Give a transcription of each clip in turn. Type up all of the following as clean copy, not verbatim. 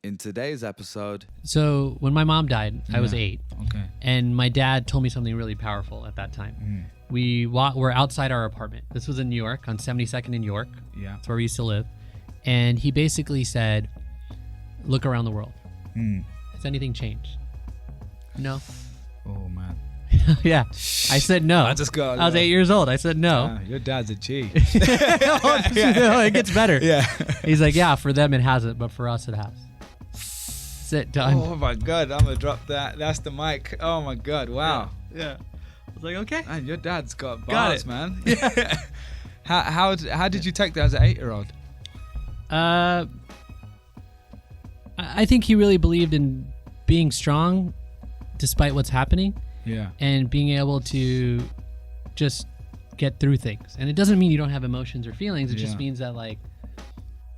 In today's episode. So when my mom died, I was 8. Okay. And my dad told me something really powerful at that time. We were outside our apartment. This was in New York, on 72nd in York. Yeah. That's where we used to live. And he basically said, look around the world. Has anything changed? No. Oh, man. Yeah. I said no. I just got. I was 8 years old. I said no. Your dad's a G. It gets better. Yeah. He's like, yeah, for them it hasn't, but for us it has. That's it, done. Oh my God, I'm gonna drop that. That's the mic. Oh my God, wow. Yeah. I was like, okay. Man, your dad's got Got bars, it. man. Yeah. How did you take that as an 8-year-old? I think he really believed in being strong despite what's happening. Yeah. And being able to just get through things. And it doesn't mean you don't have emotions or feelings. It just means that, like,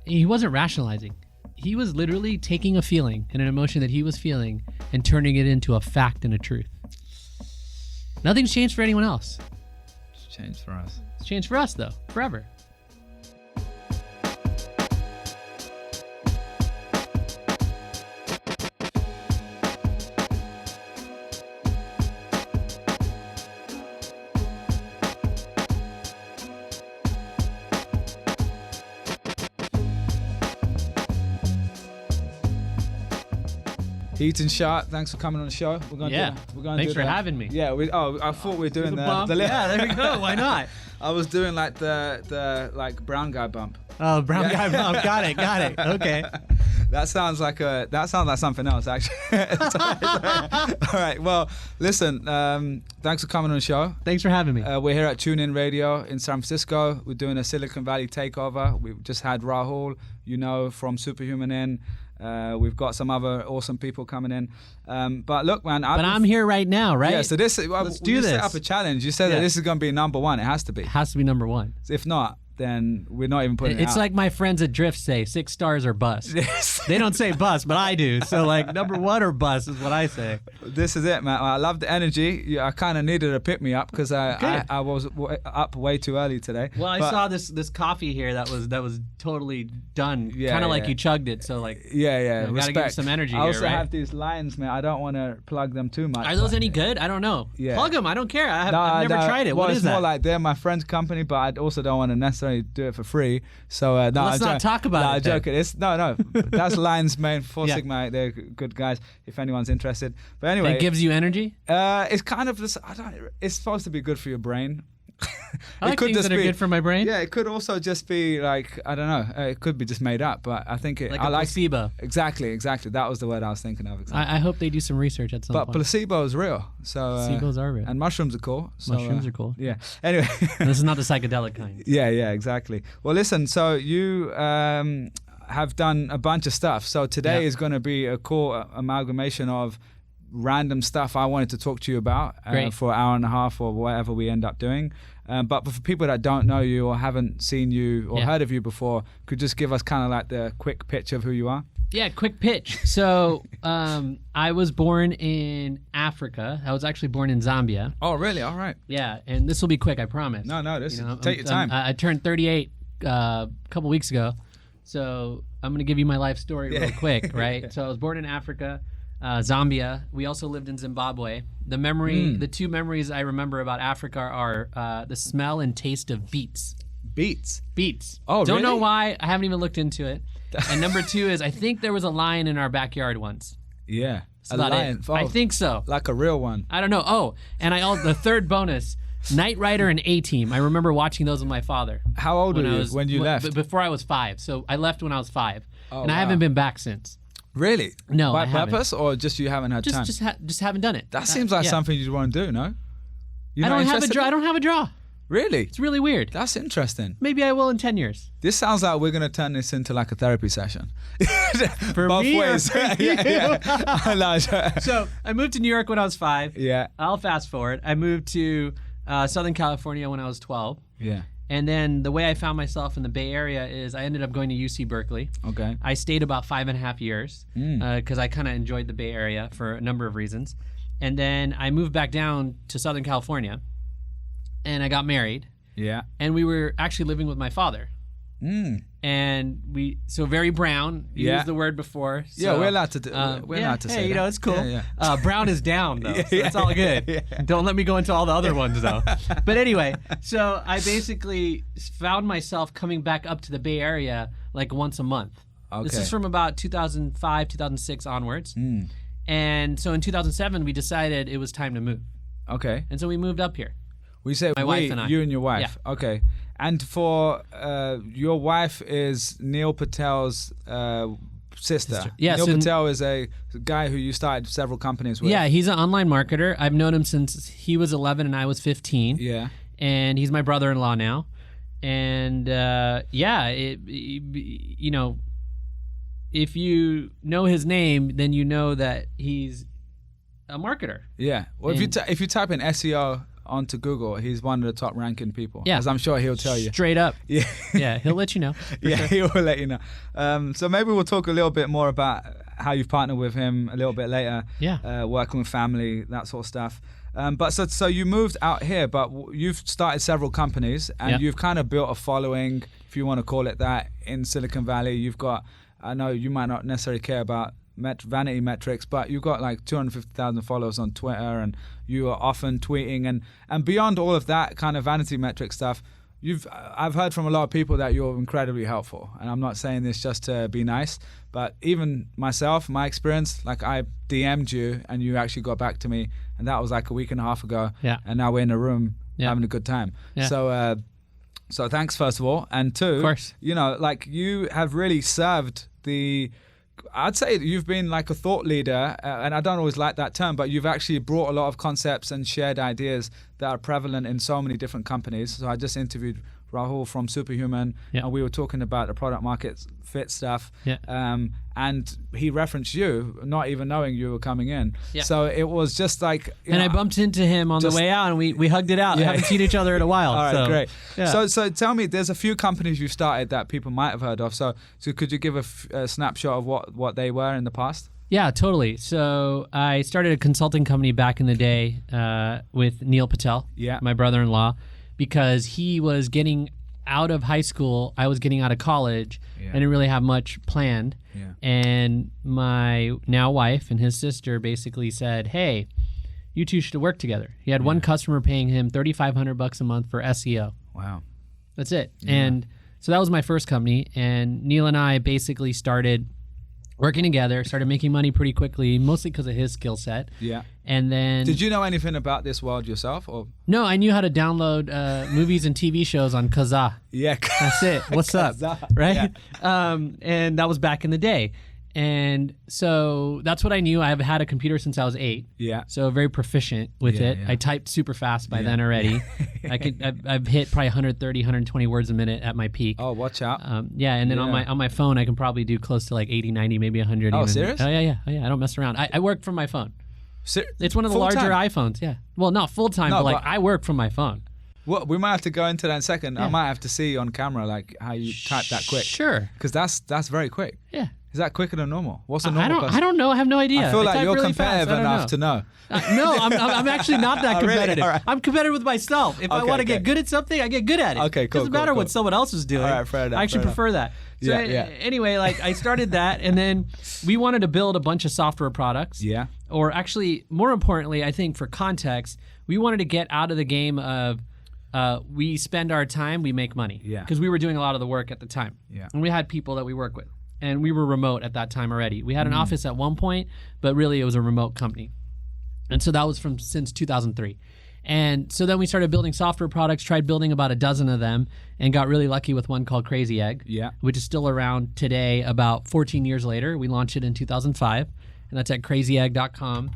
he wasn't rationalizing. He was literally taking a feeling and an emotion that he was feeling and turning it into a fact and a truth. Nothing's changed for anyone else. It's changed for us. It's changed for us, though, forever. Hiten Shah, thanks for coming on the show. We're gonna Thanks for having me. Yeah, I thought we were doing the yeah, there we go. Why not? I was doing like the like brown guy bump. Oh, brown guy bump. Got it. Okay. That sounds like something else, actually. All right. Well, listen. Thanks for coming on the show. Thanks for having me. We're here at TuneIn Radio in San Francisco. We're doing a Silicon Valley takeover. We've just had Rahul, from Superhuman in. We've got some other awesome people coming in. But look, man. I'm here right now, right? Yeah. So let's do this. Set up a challenge. You said that this is going to be number one. It has to be. It has to be number one. If not, then we're not even putting it out. It's like my friends at Drift say, 6 stars or bust. They don't say bust, but I do. So like number 1 or bust is what I say. This is it, man. I love the energy. Yeah, I kind of needed a pick me up because I was up way too early today. Well, I saw this coffee here that was totally done. Yeah, kind of like you chugged it. So like yeah. Gotta give some energy. I also here, right? have these lines, man. I don't want to plug them too much. Are those any good? I don't know. Yeah. Plug them. I don't care. I've never tried it. Well, what is it's that? more like they're my friend's company, but I also don't want to necessarily do it for free. So let's not talk about it. I'm joking. No. That's Lion's main Four Yeah. Sigma. They're good guys. If anyone's interested. But anyway, It gives you energy. it's kind of just. It's supposed to be good for your brain. I like things that are good for my brain. Yeah, it could also just be like, I don't know. It could be just made up, but I think Like a placebo. Exactly. That was the word I was thinking of. Exactly. I hope they do some research at some But point. placebo is real. So Placebos are real. and mushrooms are cool. So, Mushrooms are cool. Yeah. Anyway. This is not the psychedelic kind. Yeah, exactly. Well, listen. So you have done a bunch of stuff. So today is going to be a cool amalgamation of random stuff I wanted to talk to you about for an hour and a half or whatever we end up doing. But for people that don't know you or haven't seen you or heard of you before, could you just give us kind of like the quick pitch of who you are? Yeah, quick pitch. So I was born in Africa. I was actually born in Zambia. Oh, really? All right. Yeah, and this will be quick, I promise. No, take your time. I turned 38 a couple weeks ago, so I'm going to give you my life story real quick, right? So I was born in Africa. Zambia. We also lived in Zimbabwe. The two memories I remember about Africa are the smell and taste of beets. Beets. Oh, Don't really? know why. I haven't even looked into it. And number 2 is I think there was a lion in our backyard once. Yeah. That's about lion. it. Oh, I think so. Like a real one. I don't know. Oh, and the third bonus, Knight Rider and A-Team. I remember watching those with my father. How old were you when you left? Before I was 5. So I left when I was 5. Oh, and I haven't been back since. Really? No, By I haven't. purpose or just you haven't had time? Just haven't done it. That seems like something you'd want to do, no? I don't have a draw. Really? It's really weird. That's interesting. Maybe I will in 10 years. This sounds like we're going to turn this into like a therapy session. For both me ways. or for Yeah. So I moved to New York when I was 5. Yeah. I'll fast forward. I moved to Southern California when I was 12. Yeah. And then the way I found myself in the Bay Area is I ended up going to UC Berkeley. Okay. I stayed about 5.5 years because I kind of enjoyed the Bay Area for a number of reasons. And then I moved back down to Southern California and I got married. Yeah. And we were actually living with my father. And so very brown. You used the word before. So, yeah, we're allowed to do. We're allowed to say that. You know, it's cool. Yeah. Brown is down though, so it's all good. Don't let me go into all the other ones though. But anyway, so I basically found myself coming back up to the Bay Area like once a month. Okay. This is from about 2005, 2006 onwards. And so in 2007, we decided it was time to move. Okay. And so we moved up here. We say my wife and I. You and your wife. Yeah. Okay. And for your wife is Neil Patel's sister. Yeah, Neil Patel is a guy who you started several companies with. Yeah, he's an online marketer. I've known him since he was 11 and I was 15. Yeah. And he's my brother-in-law now. And you know, if you know his name, then you know that he's a marketer. Yeah. Well, if you type in SEO onto Google, he's one of the top ranking people. Yeah. As I'm sure he'll tell you. Straight up. Yeah. Yeah, he'll let you know. Yeah, sure. He will let you know. So maybe we'll talk a little bit more about how you've partnered with him a little bit later. Yeah. Working with family, that sort of stuff. But so you moved out here, but you've started several companies and you've kind of built a following, if you want to call it that, in Silicon Valley. You've got, I know you might not necessarily care about vanity metrics, but you've got like 250,000 followers on Twitter, and you are often tweeting, and beyond all of that kind of vanity metric stuff, I've heard from a lot of people that you're incredibly helpful. And I'm not saying this just to be nice, but even myself, my experience, like I DM'd you and you actually got back to me, and that was like a week and a half ago. Yeah. And now we're in a room having a good time. Yeah. So thanks, first of all. And two, of course, you know, like you have really served I'd say you've been like a thought leader, and I don't always like that term, but you've actually brought a lot of concepts and shared ideas that are prevalent in so many different companies. So I just interviewed Rahul from Superhuman, and we were talking about the product market fit stuff, and he referenced you, not even knowing you were coming in. Yeah. So it was just like, and I bumped into him on the way out, and we hugged it out. We haven't seen each other in a while. All right, so, great. Yeah. So tell me, there's a few companies you started that people might have heard of. So could you give a snapshot of what they were in the past? Yeah, totally. So I started a consulting company back in the day with Neil Patel, my brother-in-law, because he was getting out of high school, I was getting out of college. I didn't really have much planned. Yeah. And my now wife and his sister basically said, hey, you two should work together. He had one customer paying him $3,500 a month for SEO. Wow. That's it. Yeah. And so that was my first company. And Neil and I basically started working together, started making money pretty quickly, mostly because of his skill set. Yeah. And then... Did you know anything about this world yourself? Or? No, I knew how to download movies and TV shows on Kazaa. Yeah. That's it. What's up? Right? Yeah. And that was back in the day. And so that's what I knew. I've had a computer since I was 8. Yeah. So very proficient with it. Yeah. I typed super fast by then already. I've hit probably 130, 120 words a minute at my peak. Oh, watch out. And then on my phone, I can probably do close to like 80, 90, maybe 100. Oh, even. Serious? Oh, yeah. I don't mess around. I work from my phone. It's one of the larger iPhones. Yeah. Well, not full time, but I work from my phone. Well, we might have to go into that in a second. Yeah. I might have to see on camera like how you type that quick. Sure. Because that's very quick. Yeah. Is that quicker than normal? What's the normal? I don't know. I have no idea. I feel like you're really competitive enough to know. No, I'm actually not that competitive. Really? Right. I'm competitive with myself. If I want to get good at something, I get good at it. Okay, cool. Doesn't matter what someone else is doing. All right, fair enough. I actually prefer that. So anyway, like I started that, and then we wanted to build a bunch of software products. Yeah. Or actually, more importantly, I think for context, we wanted to get out of the game of we spend our time, we make money. Yeah. Because we were doing a lot of the work at the time. Yeah. And we had people that we work with. And we were remote at that time already. We had an office at one point, but really it was a remote company. And so that was since 2003. And so then we started building software products, tried building about a dozen of them, and got really lucky with one called Crazy Egg, which is still around today about 14 years later. We launched it in 2005, and that's at crazyegg.com.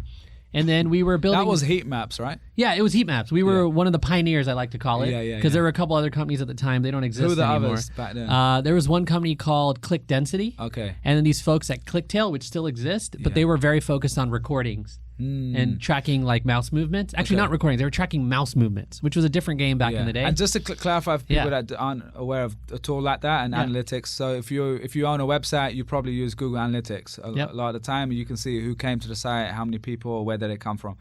And then we were building... That was heat maps, right? Yeah, it was heat maps. We were one of the pioneers, I like to call it. Because there were a couple other companies at the time. They don't exist anymore. Who were the others back then? There was one company called Click Density. Okay. And then these folks at Clicktail, which still exist, but they were very focused on recordings and tracking like mouse movements. Actually, not recording. They were tracking mouse movements, which was a different game back in the day. And just to clarify for people that aren't aware of a tool like that and analytics. So if you own a website, you probably use Google Analytics a lot of the time. You can see who came to the site, how many people, where did they come from.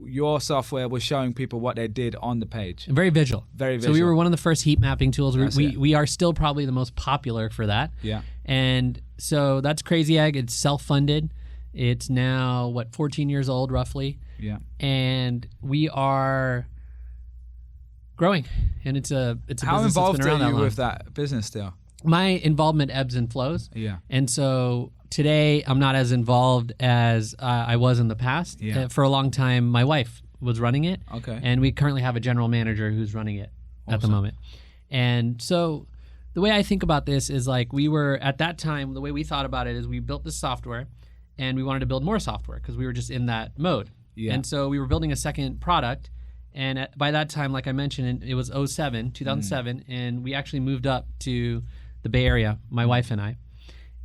Your software was showing people what they did on the page. Very visual. Very visual. So we were one of the first heat mapping tools. We are still probably the most popular for that. Yeah. And so that's Crazy Egg. It's self-funded. It's now, 14 years old roughly. Yeah. And we are growing. And it's a How business involved that's been around are you that long. with that business still? My involvement ebbs and flows. Yeah. And so today I'm not as involved as I was in the past. Yeah. For a long time, my wife was running it. Okay. And we currently have a general manager who's running it at the moment. And so the way I think about this is like we were at that time, the way we thought about it is we built this software and we wanted to build more software because we were just in that mode. Yeah. And so we were building a second product. And by that time, like I mentioned, it was 2007, and we actually moved up to the Bay Area, my wife and I,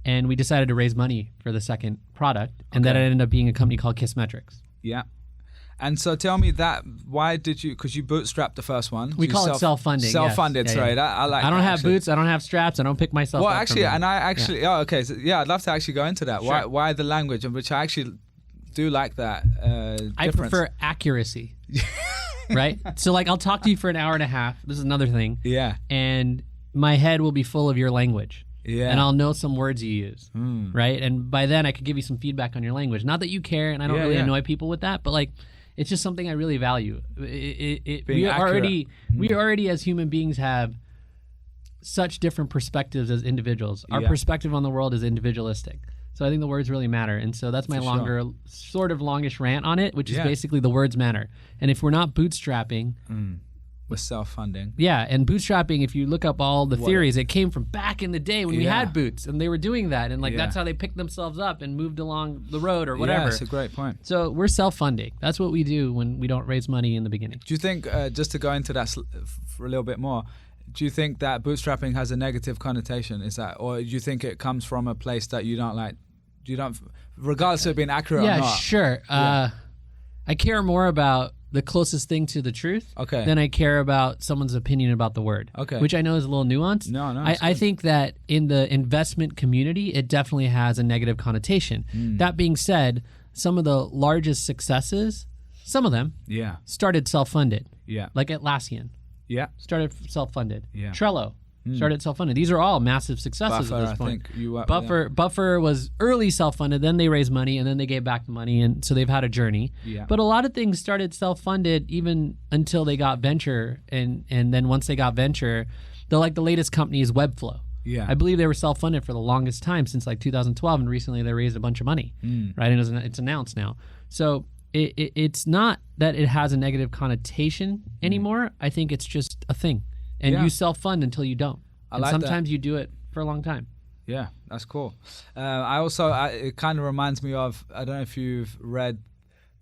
and we decided to raise money for the second product, and that ended up being a company called KISSmetrics. Yeah. And so tell me that, why did you, because you bootstrapped the first one. We call it self-funding. Self-funded, yes. sorry. I like I don't that, have actually. boots, I don't have straps, I don't pick myself Well, up actually, from and I actually, okay, so I'd love to actually go into that. Sure. Why the language, which I actually do like that difference. I prefer accuracy, right? So like I'll talk to you for an hour and a half, this is another thing, Yeah. and my head will be full of your language. Yeah. And I'll know some words you use, right? And by then I could give you some feedback on your language. Not that you care, and I don't really annoy people with that, but like, it's just something I really value. We already as human beings have such different perspectives as individuals. Our perspective on the world is individualistic. So I think the words really matter. And so that's my longish rant on it, which is basically the words matter. And if we're not bootstrapping, with self-funding. Yeah, and bootstrapping, if you look up all the theories, it came from back in the day when we had boots, and they were doing that, and like that's how they picked themselves up and moved along the road or whatever. Yeah, that's a great point. So we're self-funding. That's what we do when we don't raise money in the beginning. Do you think, just to go into that for a little bit more, do you think that bootstrapping has a negative connotation? Is that, or do you think it comes from a place that you don't like? You don't, regardless of being accurate or not? Yeah, sure. I care more about the closest thing to the truth than I care about someone's opinion about the word, which I know is a little nuanced. No, I think that in the investment community, it definitely has a negative connotation. That being said, some of the largest successes, some of them started self-funded, like Atlassian started self-funded. Trello started self-funded. These are all massive successes Buffer, at this point. I think Buffer was early self-funded, then they raised money, and then they gave back the money, and so they've had a journey. But a lot of things started self-funded even until they got venture, and then once they got venture, the latest company is Webflow. I believe they were self-funded for the longest time since like 2012, and recently they raised a bunch of money, right? And it's announced now. So it's not that it has a negative connotation anymore. I think it's just a thing. And you self-fund until you don't. And like sometimes you do it for a long time. Yeah, that's cool. It kind of reminds me of, I don't know if you've read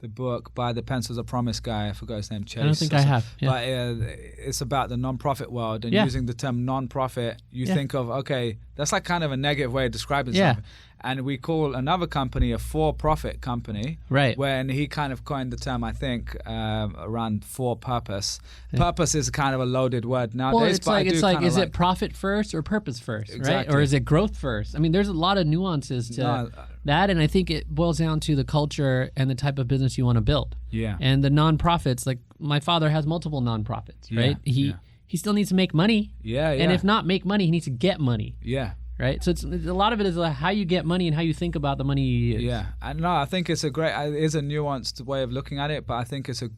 the book by the Pencils of Promise guy. I forgot his name, Chase. I don't think I have. But it's about the non-profit world. And using the term non-profit, you think of, okay, that's like kind of a negative way of describing something. And we call another company a for-profit company. Right. When he kind of coined the term, I think, around for purpose. Purpose is kind of a loaded word nowadays. Well, it's like, is it profit first or purpose first, right? Or is it growth first? I mean, there's a lot of nuances to that, and I think it boils down to the culture and the type of business you want to build. Yeah. And the nonprofits, like my father has multiple nonprofits, right? He still needs to make money. Yeah. And if not make money, he needs to get money. Yeah. Right, so it's a lot of it is like how you get money and how you think about the money you use. Yeah, and no, I think it's a nuanced way of looking at it, but I think it's a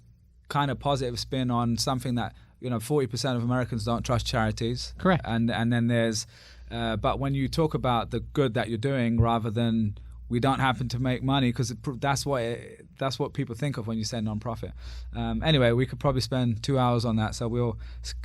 kind of positive spin on something that 40% of Americans don't trust charities. Correct. And then there's, but when you talk about the good that you're doing rather than we don't happen to make money, because that's what people think of when you say nonprofit. Anyway, we could probably spend 2 hours on that, so we'll.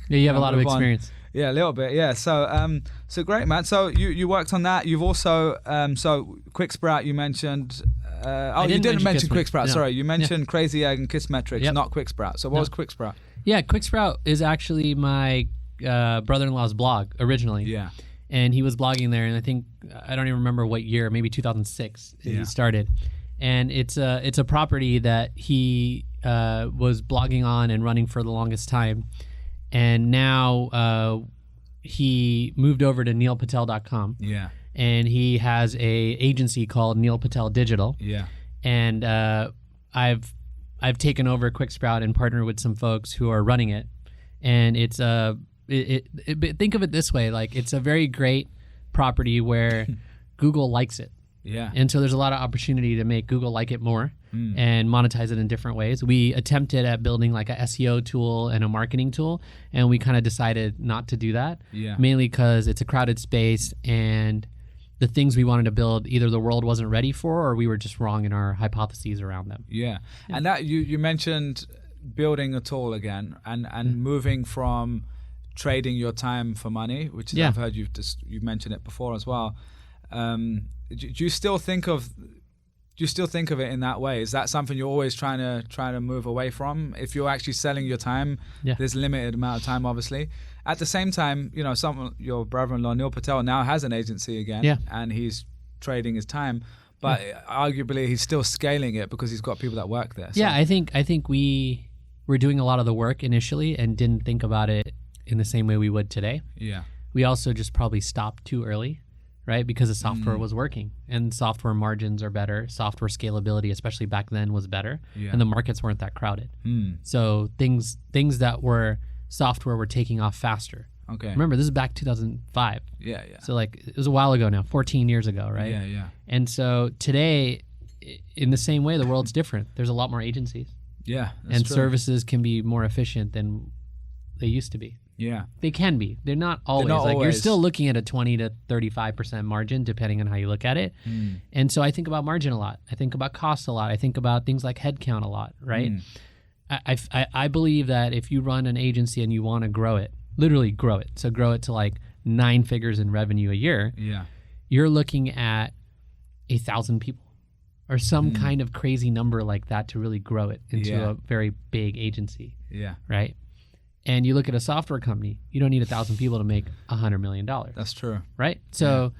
Yeah, you have a lot of experience. Yeah, a little bit. Yeah, so great, man. So you worked on that. You've also so QuickSprout you mentioned. You didn't mention QuickSprout. No. Sorry, you mentioned Crazy Egg and KISSmetrics, not QuickSprout. So what was QuickSprout? Yeah, QuickSprout is actually my brother-in-law's blog originally. Yeah. And he was blogging there, and I don't even remember what year, maybe 2006 he started. and it's a property that he was blogging on and running for the longest time, and now he moved over to neilpatel.com. Yeah. And he has a agency called Neil Patel Digital. Yeah. And I've taken over QuickSprout and partnered with some folks who are running it. And it's think of it this way, like it's a very great property where Google likes it. Yeah. And so there's a lot of opportunity to make Google like it more and monetize it in different ways. We attempted at building like a SEO tool and a marketing tool, and we kind of decided not to do that. Yeah. Mainly because it's a crowded space, and the things we wanted to build, either the world wasn't ready for, or we were just wrong in our hypotheses around them. Yeah. And that you mentioned building a tool again, and moving from trading your time for money, which is, I've heard you've mentioned it before as well. Do you still think of it in that way? Is that something you're always trying to move away from? If you're actually selling your time, there's limited amount of time, obviously. At the same time, your brother-in-law Neil Patel now has an agency again, and he's trading his time, but arguably he's still scaling it because he's got people that work there. So. Yeah, I think we were doing a lot of the work initially and didn't think about it in the same way we would today. Yeah, we also just probably stopped too early. Right, because the software was working, and software margins are better. Software scalability, especially back then, was better, and the markets weren't that crowded. So things that were software were taking off faster. Okay. Remember, this is back 2005. Yeah. So like it was a while ago now, 14 years ago, right? Yeah. And so today, in the same way, the world's different. There's a lot more agencies. Yeah, and true. Services can be more efficient than they used to be. Yeah, they can be. They're not always. You're still looking at a 20 to 35% margin, depending on how you look at it. And so I think about margin a lot. I think about cost a lot. I think about things like headcount a lot. Right. I believe that if you run an agency and you want to grow it, literally grow it, so grow it to like 9 figures in revenue a year. Yeah, you're looking at 1,000 people or some kind of crazy number like that to really grow it into a very big agency. Yeah. Right. And you look at a software company, you don't need 1,000 people to make $100 million. That's true. Right? So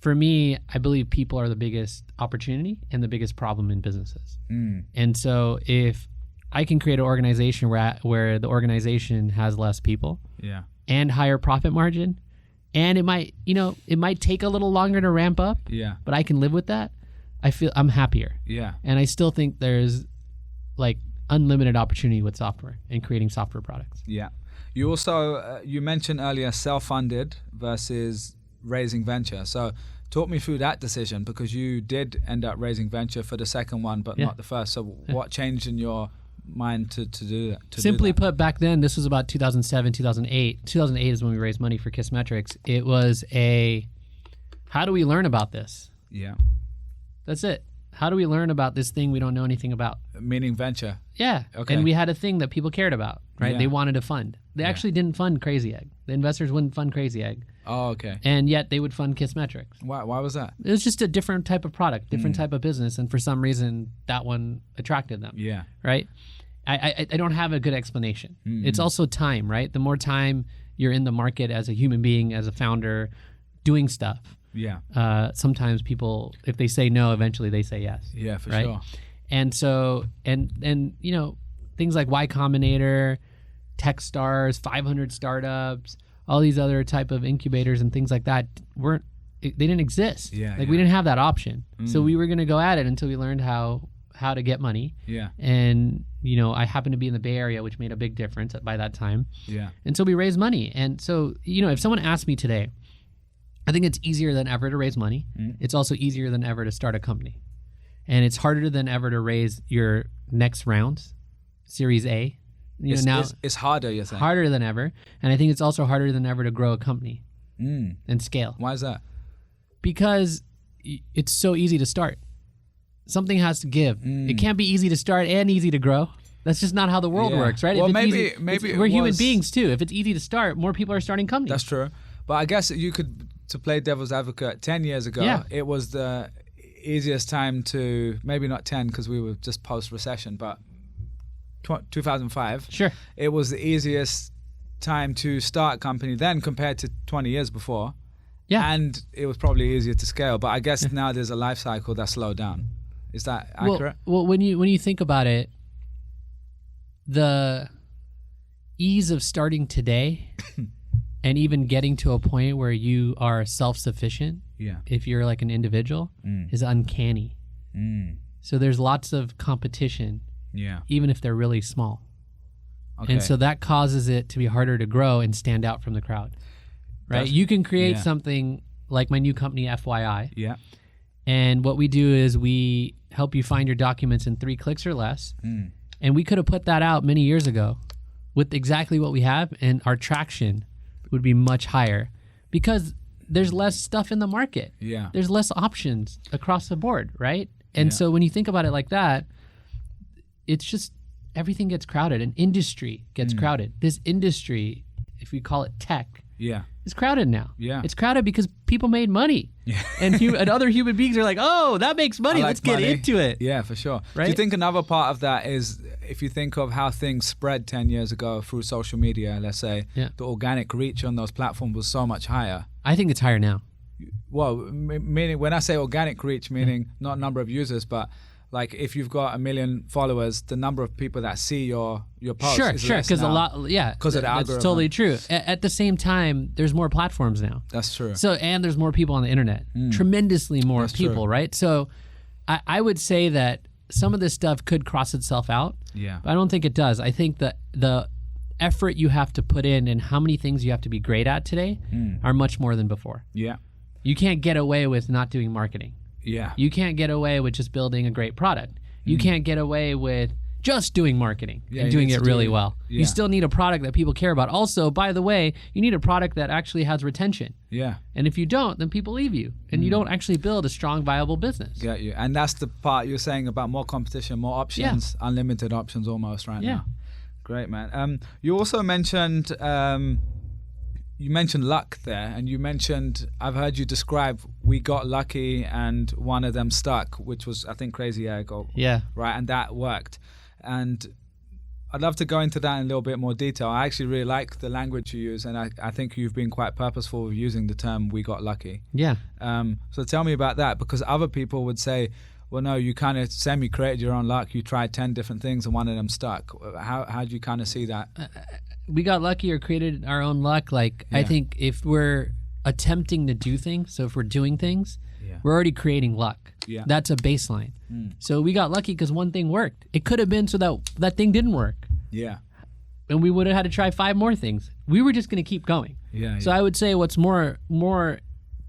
for me, I believe people are the biggest opportunity and the biggest problem in businesses. And so if I can create an organization where the organization has less people and higher profit margin, and it might take a little longer to ramp up, but I can live with that, I feel I'm happier. Yeah. And I still think there's like unlimited opportunity with software and creating software products. Yeah. You also, you mentioned earlier self-funded versus raising venture. So talk me through that decision, because you did end up raising venture for the second one, but not the first. So what changed in your mind to do that? Simply put, back then, this was about 2007, 2008. 2008 is when we raised money for KISSmetrics. It was how do we learn about this? Yeah. That's it. How do we learn about this thing we don't know anything about? Meaning venture. Yeah. Okay. And we had a thing that people cared about, right? Yeah. They wanted to fund. They actually didn't fund Crazy Egg. The investors wouldn't fund Crazy Egg. Oh, okay. And yet they would fund KISSmetrics. Why was that? It was just a different type of product, different type of business. And for some reason, that one attracted them. Yeah. Right? I don't have a good explanation. It's also time, right? The more time you're in the market as a human being, as a founder, doing stuff. Yeah. Sometimes people, if they say no, eventually they say yes. Yeah, for right? sure. And so, and things like Y Combinator, Techstars, 500 startups, all these other type of incubators and things like that they didn't exist. Yeah. We didn't have that option. So we were going to go at it until we learned how to get money. Yeah. And I happened to be in the Bay Area, which made a big difference by that time. Yeah. And so we raised money. And so, if someone asked me today, I think it's easier than ever to raise money. It's also easier than ever to start a company. And it's harder than ever to raise your next rounds, Series A. It's harder, you think? Harder than ever. And I think it's also harder than ever to grow a company and scale. Why is that? Because it's so easy to start. Something has to give. It can't be easy to start and easy to grow. That's just not how the world works, right? Well, maybe we're human beings too. If it's easy to start, more people are starting companies. That's true. But I guess you could, to play devil's advocate, 10 years ago, it was the easiest time to, maybe not 10 because we were just post-recession, but 2005. Sure. It was the easiest time to start a company then compared to 20 years before. Yeah. And it was probably easier to scale. But I guess now there's a life cycle that's slowed down. Is that accurate? Well, when you think about it, the ease of starting today and even getting to a point where you are self-sufficient, if you're like an individual, is uncanny. So there's lots of competition, even if they're really small. Okay. And so that causes it to be harder to grow and stand out from the crowd, right? You can create something like my new company, FYI. Yeah. And what we do is we help you find your documents in 3 clicks or less. And we could have put that out many years ago with exactly what we have, and our traction would be much higher because there's less stuff in the market. Yeah. There's less options across the board, right? And so when you think about it like that, it's just everything gets crowded. An industry gets crowded. This industry, if we call it tech, is crowded now. Yeah. It's crowded because people made money. Yeah. and other human beings are like, oh, that makes money. Let's get into it. Yeah, for sure. Right? Do you think another part of that is, if you think of how things spread 10 years ago through social media, let's say, the organic reach on those platforms was so much higher? I think it's higher now. Well, meaning when I say organic reach, meaning not number of users, but like if you've got 1 million followers, the number of people that see your posts is less because now, because of the algorithm. That's totally true. At the same time, there's more platforms now. That's true. So and there's more people on the internet, tremendously more That's people, true. Right? So I would say that some of this stuff could cross itself out. Yeah. But I don't think it does. I think that the effort you have to put in and how many things you have to be great at today are much more than before. Yeah. You can't get away with not doing marketing. Yeah. You can't get away with just building a great product. You can't get away with just doing marketing and doing it really well. Yeah. You still need a product that people care about. Also, by the way, you need a product that actually has retention. Yeah. And if you don't, then people leave you and you don't actually build a strong, viable business. Got you. And that's the part you're saying about more competition, more options, unlimited options almost right now. Great, man. You also mentioned luck there, and you mentioned, I've heard you describe, we got lucky and one of them stuck, which was, I think, Crazy Egg. Right, and that worked. And I'd love to go into that in a little bit more detail. I actually really like the language you use, and I think you've been quite purposeful with using the term we got lucky. Yeah. So tell me about that, because other people would say, well, no, you kind of semi-created your own luck. You tried 10 different things and one of them stuck. How do you kind of see that? We got lucky or created our own luck. I think if we're attempting to do things, so if we're doing things, we're already creating luck. Yeah. That's a baseline. So we got lucky because one thing worked. It could have been so that thing didn't work. Yeah. And we would have had to try 5 more things. We were just going to keep going. Yeah. So I would say what's more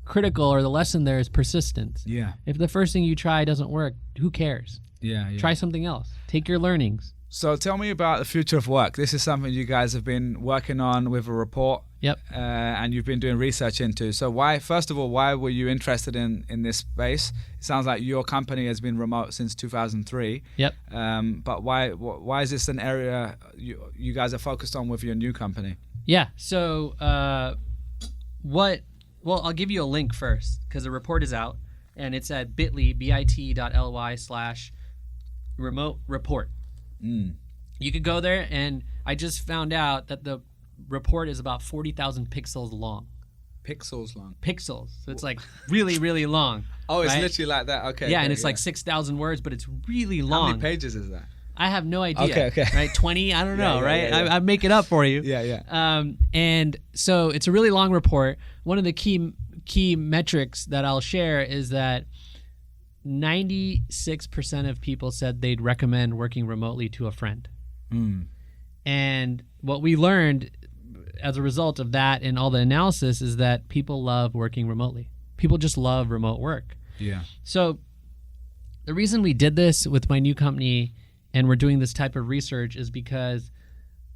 critical, or the lesson there, is persistence. Yeah. If the first thing you try doesn't work, who cares? Yeah. Try something else. Take your learnings. So tell me about the future of work. This is something you guys have been working on with a report. Yep. And you've been doing research into. So first of all, why were you interested in this space? It sounds like your company has been remote since 2003. Yep. But why is this an area you guys are focused on with your new company? Yeah. So well, I'll give you a link first, because the report is out, and it's at bit.ly/remote report. You could go there, and I just found out that the report is about 40,000 pixels long. Pixels long? Pixels. So it's like really, really long. Oh, it's literally like that? Okay. Yeah, and it's like 6,000 words, but it's really long. How many pages is that? I have no idea. Okay. Right? 20? I don't know, right? Yeah. I make it up for you. Yeah. And so it's a really long report. One of the key metrics that I'll share is that 96% of people said they'd recommend working remotely to a friend. And what we learned as a result of that and all the analysis is that people love working remotely. People just love remote work. Yeah. So the reason we did this with my new company and we're doing this type of research is because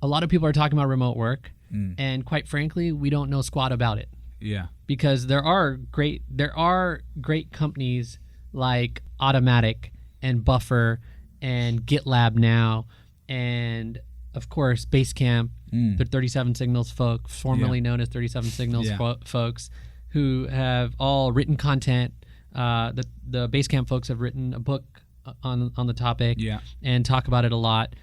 a lot of people are talking about remote work, and quite frankly, we don't know squat about it. Yeah. Because there are great companies like Automatic and Buffer and GitLab now, and of course Basecamp, the 37 Signals folks, formerly known as 37 Signals folks, who have all written content. The Basecamp folks have written a book on the topic and talk about it a lot,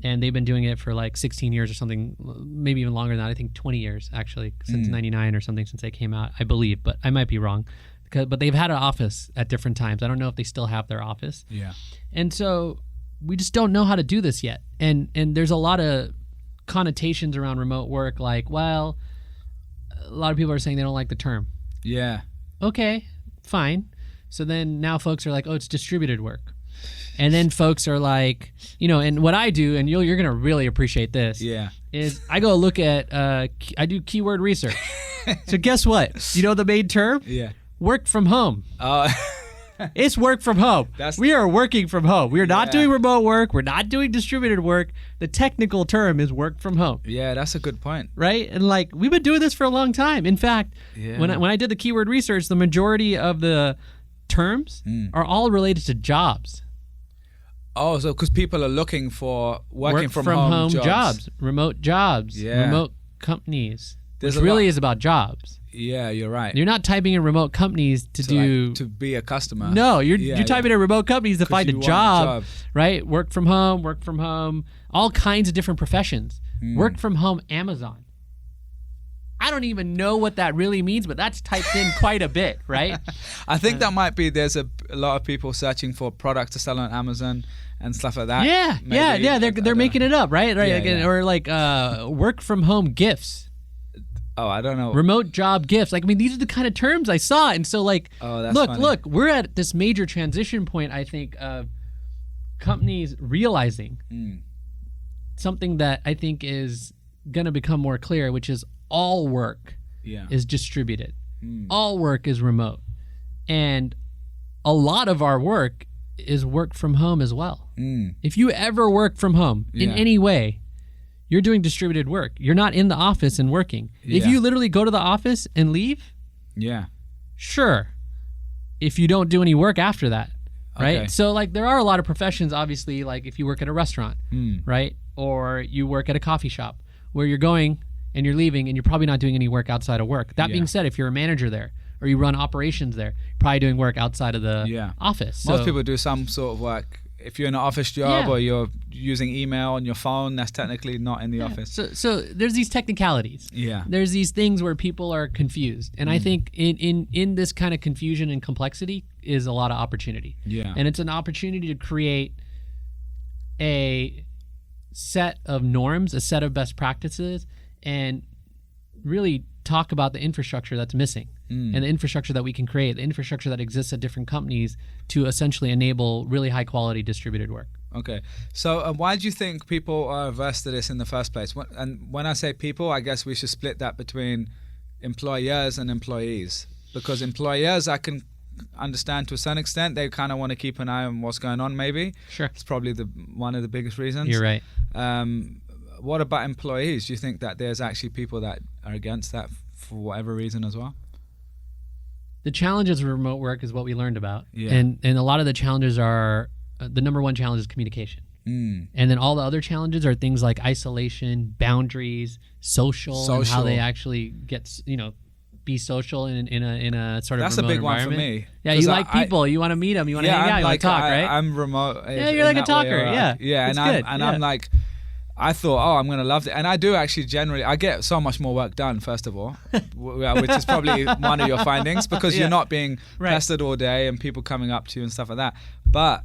and they've been doing it for like 16 years or something, maybe even longer than that. I think 20 years actually, since 99 or something, since they came out, I believe, but I might be wrong. but they've had an office at different times. I don't know if they still have their office. Yeah. And so we just don't know how to do this yet. And there's a lot of connotations around remote work, like, well, a lot of people are saying they don't like the term. Yeah. Okay, fine. So then now folks are like, oh, it's distributed work. And then folks are like, and what I do, and you're going to really appreciate this, is I go look at, I do keyword research. So guess what? You know the main term? Yeah. Work from home. It's work from home. We are working from home. We are not doing remote work. We're not doing distributed work. The technical term is work from home. Yeah, that's a good point. Right? And like, we've been doing this for a long time. In fact, when I did the keyword research, the majority of the terms are all related to jobs. Oh, so because people are looking for working work from home jobs, remote jobs, remote companies. Which really is about jobs. Yeah, you're right. You're not typing in remote companies to be a customer. No, you're typing in remote companies to find a job, right? Work from home, all kinds of different professions. Work from home, Amazon. I don't even know what that really means, but that's typed in quite a bit, right? I think that might be, there's a lot of people searching for products to sell on Amazon and stuff like that. Yeah. They're making it up, right? Or like work from home gifts. Oh, I don't know. Remote job gifts. Like, I mean, these are the kind of terms I saw. And so like, look, we're at this major transition point, I think, of companies realizing something that I think is going to become more clear, which is all work is distributed. All work is remote. And a lot of our work is work from home as well. If you ever work from home in any way, you're doing distributed work. You're not in the office and working. If you literally go to the office and leave, sure. If you don't do any work after that, right? Okay. So like there are a lot of professions, obviously, like if you work at a restaurant, right? Or you work at a coffee shop where you're going and you're leaving and you're probably not doing any work outside of work. That being said, if you're a manager there or you run operations there, you're probably doing work outside of the office. Most people do some sort of work. If you're in an office job or you're using email on your phone, that's technically not in the office. So there's these technicalities. There's these things where people are confused. And I think in this kind of confusion and complexity is a lot of opportunity. And it's an opportunity to create a set of norms, a set of best practices, and really talk about the infrastructure that's missing and the infrastructure that we can create, the infrastructure that exists at different companies to essentially enable really high quality distributed work. Okay. So why do you think people are averse to this in the first place? And when I say people, I guess we should split that between employers and employees. Because employers, I can understand to a certain extent, they kind of want to keep an eye on what's going on maybe. Sure. It's probably one of the biggest reasons. You're right. What about employees? Do you think that there's actually people that are against that for whatever reason as well? The challenges of remote work is what we learned about. And a lot of the challenges are, the number one challenge is communication. And then all the other challenges are things like isolation, boundaries, social. And how they actually get, be social in a sort of that's remote a big one for me. Yeah, you like people, you want to meet them, you want to hang out, you want to talk, right? I'm remote. Yeah, you're like a talker. I'm like, I thought, I'm going to love it. And I do actually generally, I get so much more work done, first of all, which is probably one of your findings because you're not being pestered all day and people coming up to you and stuff like that. But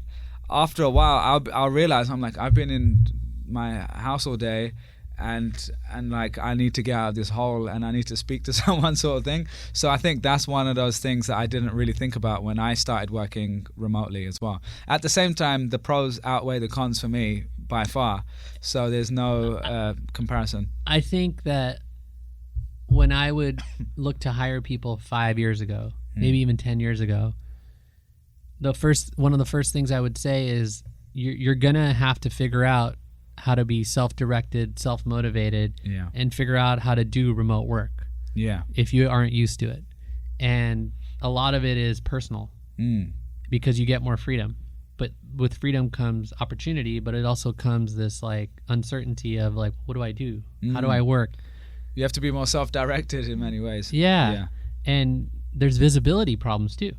after a while, I'll realize, I'm like, I've been in my house all day and like I need to get out of this hole and I need to speak to someone sort of thing. So I think that's one of those things that I didn't really think about when I started working remotely as well. At the same time, the pros outweigh the cons for me by far, so there's no comparison. I think that when I would look to hire people 5 years ago, maybe even 10 years ago, one of the first things I would say is you're gonna have to figure out how to be self-directed, self-motivated, and figure out how to do remote work. If you aren't used to it, and a lot of it is personal because you get more freedom. But with freedom comes opportunity, but it also comes this like uncertainty of like, what do I do? How do I work? You have to be more self-directed in many ways. Yeah. And there's visibility problems too.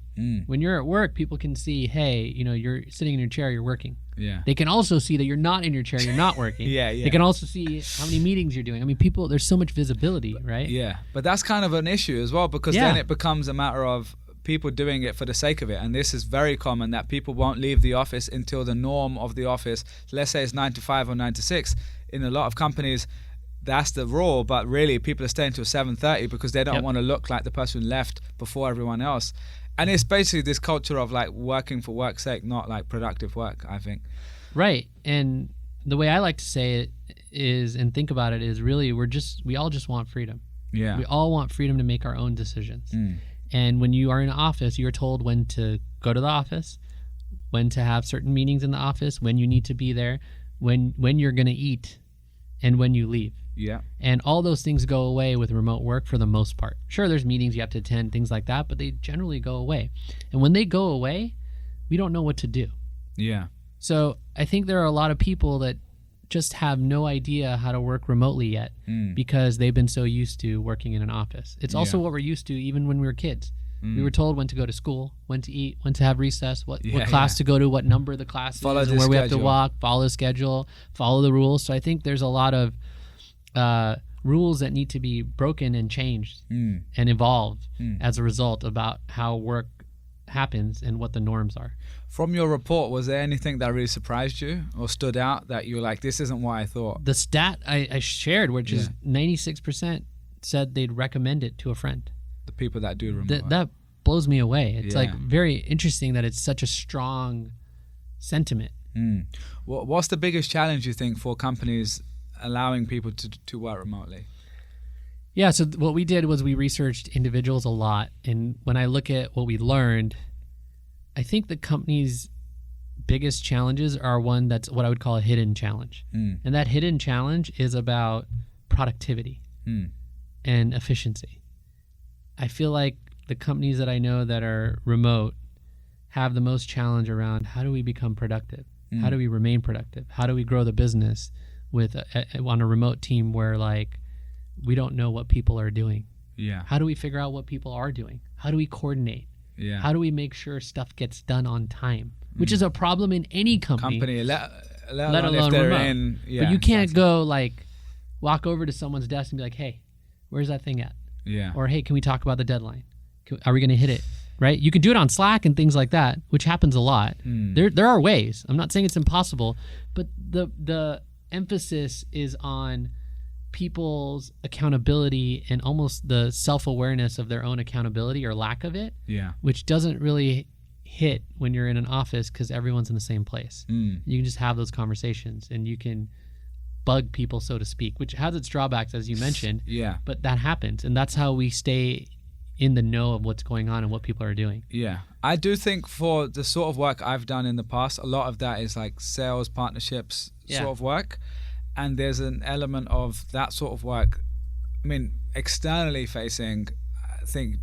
When you're at work, people can see, hey, you're sitting in your chair, you're working. They can also see that you're not in your chair, you're not working. They can also see how many meetings you're doing. I mean, there's so much visibility, right? But that's kind of an issue as well because then it becomes a matter of people doing it for the sake of it. And this is very common, that people won't leave the office until the norm of the office, let's say it's 9 to 5 or 9 to 6. In a lot of companies, that's the rule, but really people are staying till 7:30 because they don't want to look like the person who left before everyone else. And it's basically this culture of like working for work's sake, not like productive work, I think. Right. And the way I like to say it is, and think about it, is really we all just want freedom. Yeah. We all want freedom to make our own decisions. And when you are in an office, you're told when to go to the office, when to have certain meetings in the office, when you need to be there, when you're going to eat, and when you leave. Yeah. And all those things go away with remote work for the most part. Sure, there's meetings you have to attend, things like that, but they generally go away. And when they go away, we don't know what to do. Yeah. So I think there are a lot of people that just have no idea how to work remotely yet because they've been so used to working in an office. It's also what we're used to even when we were kids. We were told when to go to school, when to eat, when to have recess, what class to go to, what number the class is, and where we have to walk, follow the schedule, follow the rules. So I think there's a lot of rules that need to be broken and changed and evolved as a result about how work happens and what the norms are. From your report, was there anything that really surprised you or stood out that you were like, this isn't what I thought? The stat I shared, which is 96% said they'd recommend it to a friend. The people that do remote. That blows me away. It's like very interesting that it's such a strong sentiment. What's the biggest challenge you think for companies allowing people to work remotely? Yeah, so what we did was we researched individuals a lot. And when I look at what we learned, I think the company's biggest challenges are one that's what I would call a hidden challenge. And that hidden challenge is about productivity and efficiency. I feel like the companies that I know that are remote have the most challenge around how do we become productive? How do we remain productive? How do we grow the business with on a remote team where like we don't know what people are doing? Yeah. How do we figure out what people are doing? How do we coordinate? Yeah. How do we make sure stuff gets done on time? Which is a problem in any company. Let alone if they're remote. in. Yeah, but you can't go like walk over to someone's desk and be like, hey, where's that thing at? Yeah. Or, hey, can we talk about the deadline? Are we going to hit it? Right? You can do it on Slack and things like that, which happens a lot. There are ways. I'm not saying it's impossible, but the emphasis is on people's accountability and almost the self-awareness of their own accountability or lack of it, which doesn't really hit when you're in an office because everyone's in the same place. You can just have those conversations and you can bug people, so to speak, which has its drawbacks, as you mentioned. Yeah. But that happens, and that's how we stay in the know of what's going on and what people are doing. Yeah. I do think for the sort of work I've done in the past, a lot of that is like sales, partnerships sort of work. And there's an element of that sort of work. I mean, externally facing, I think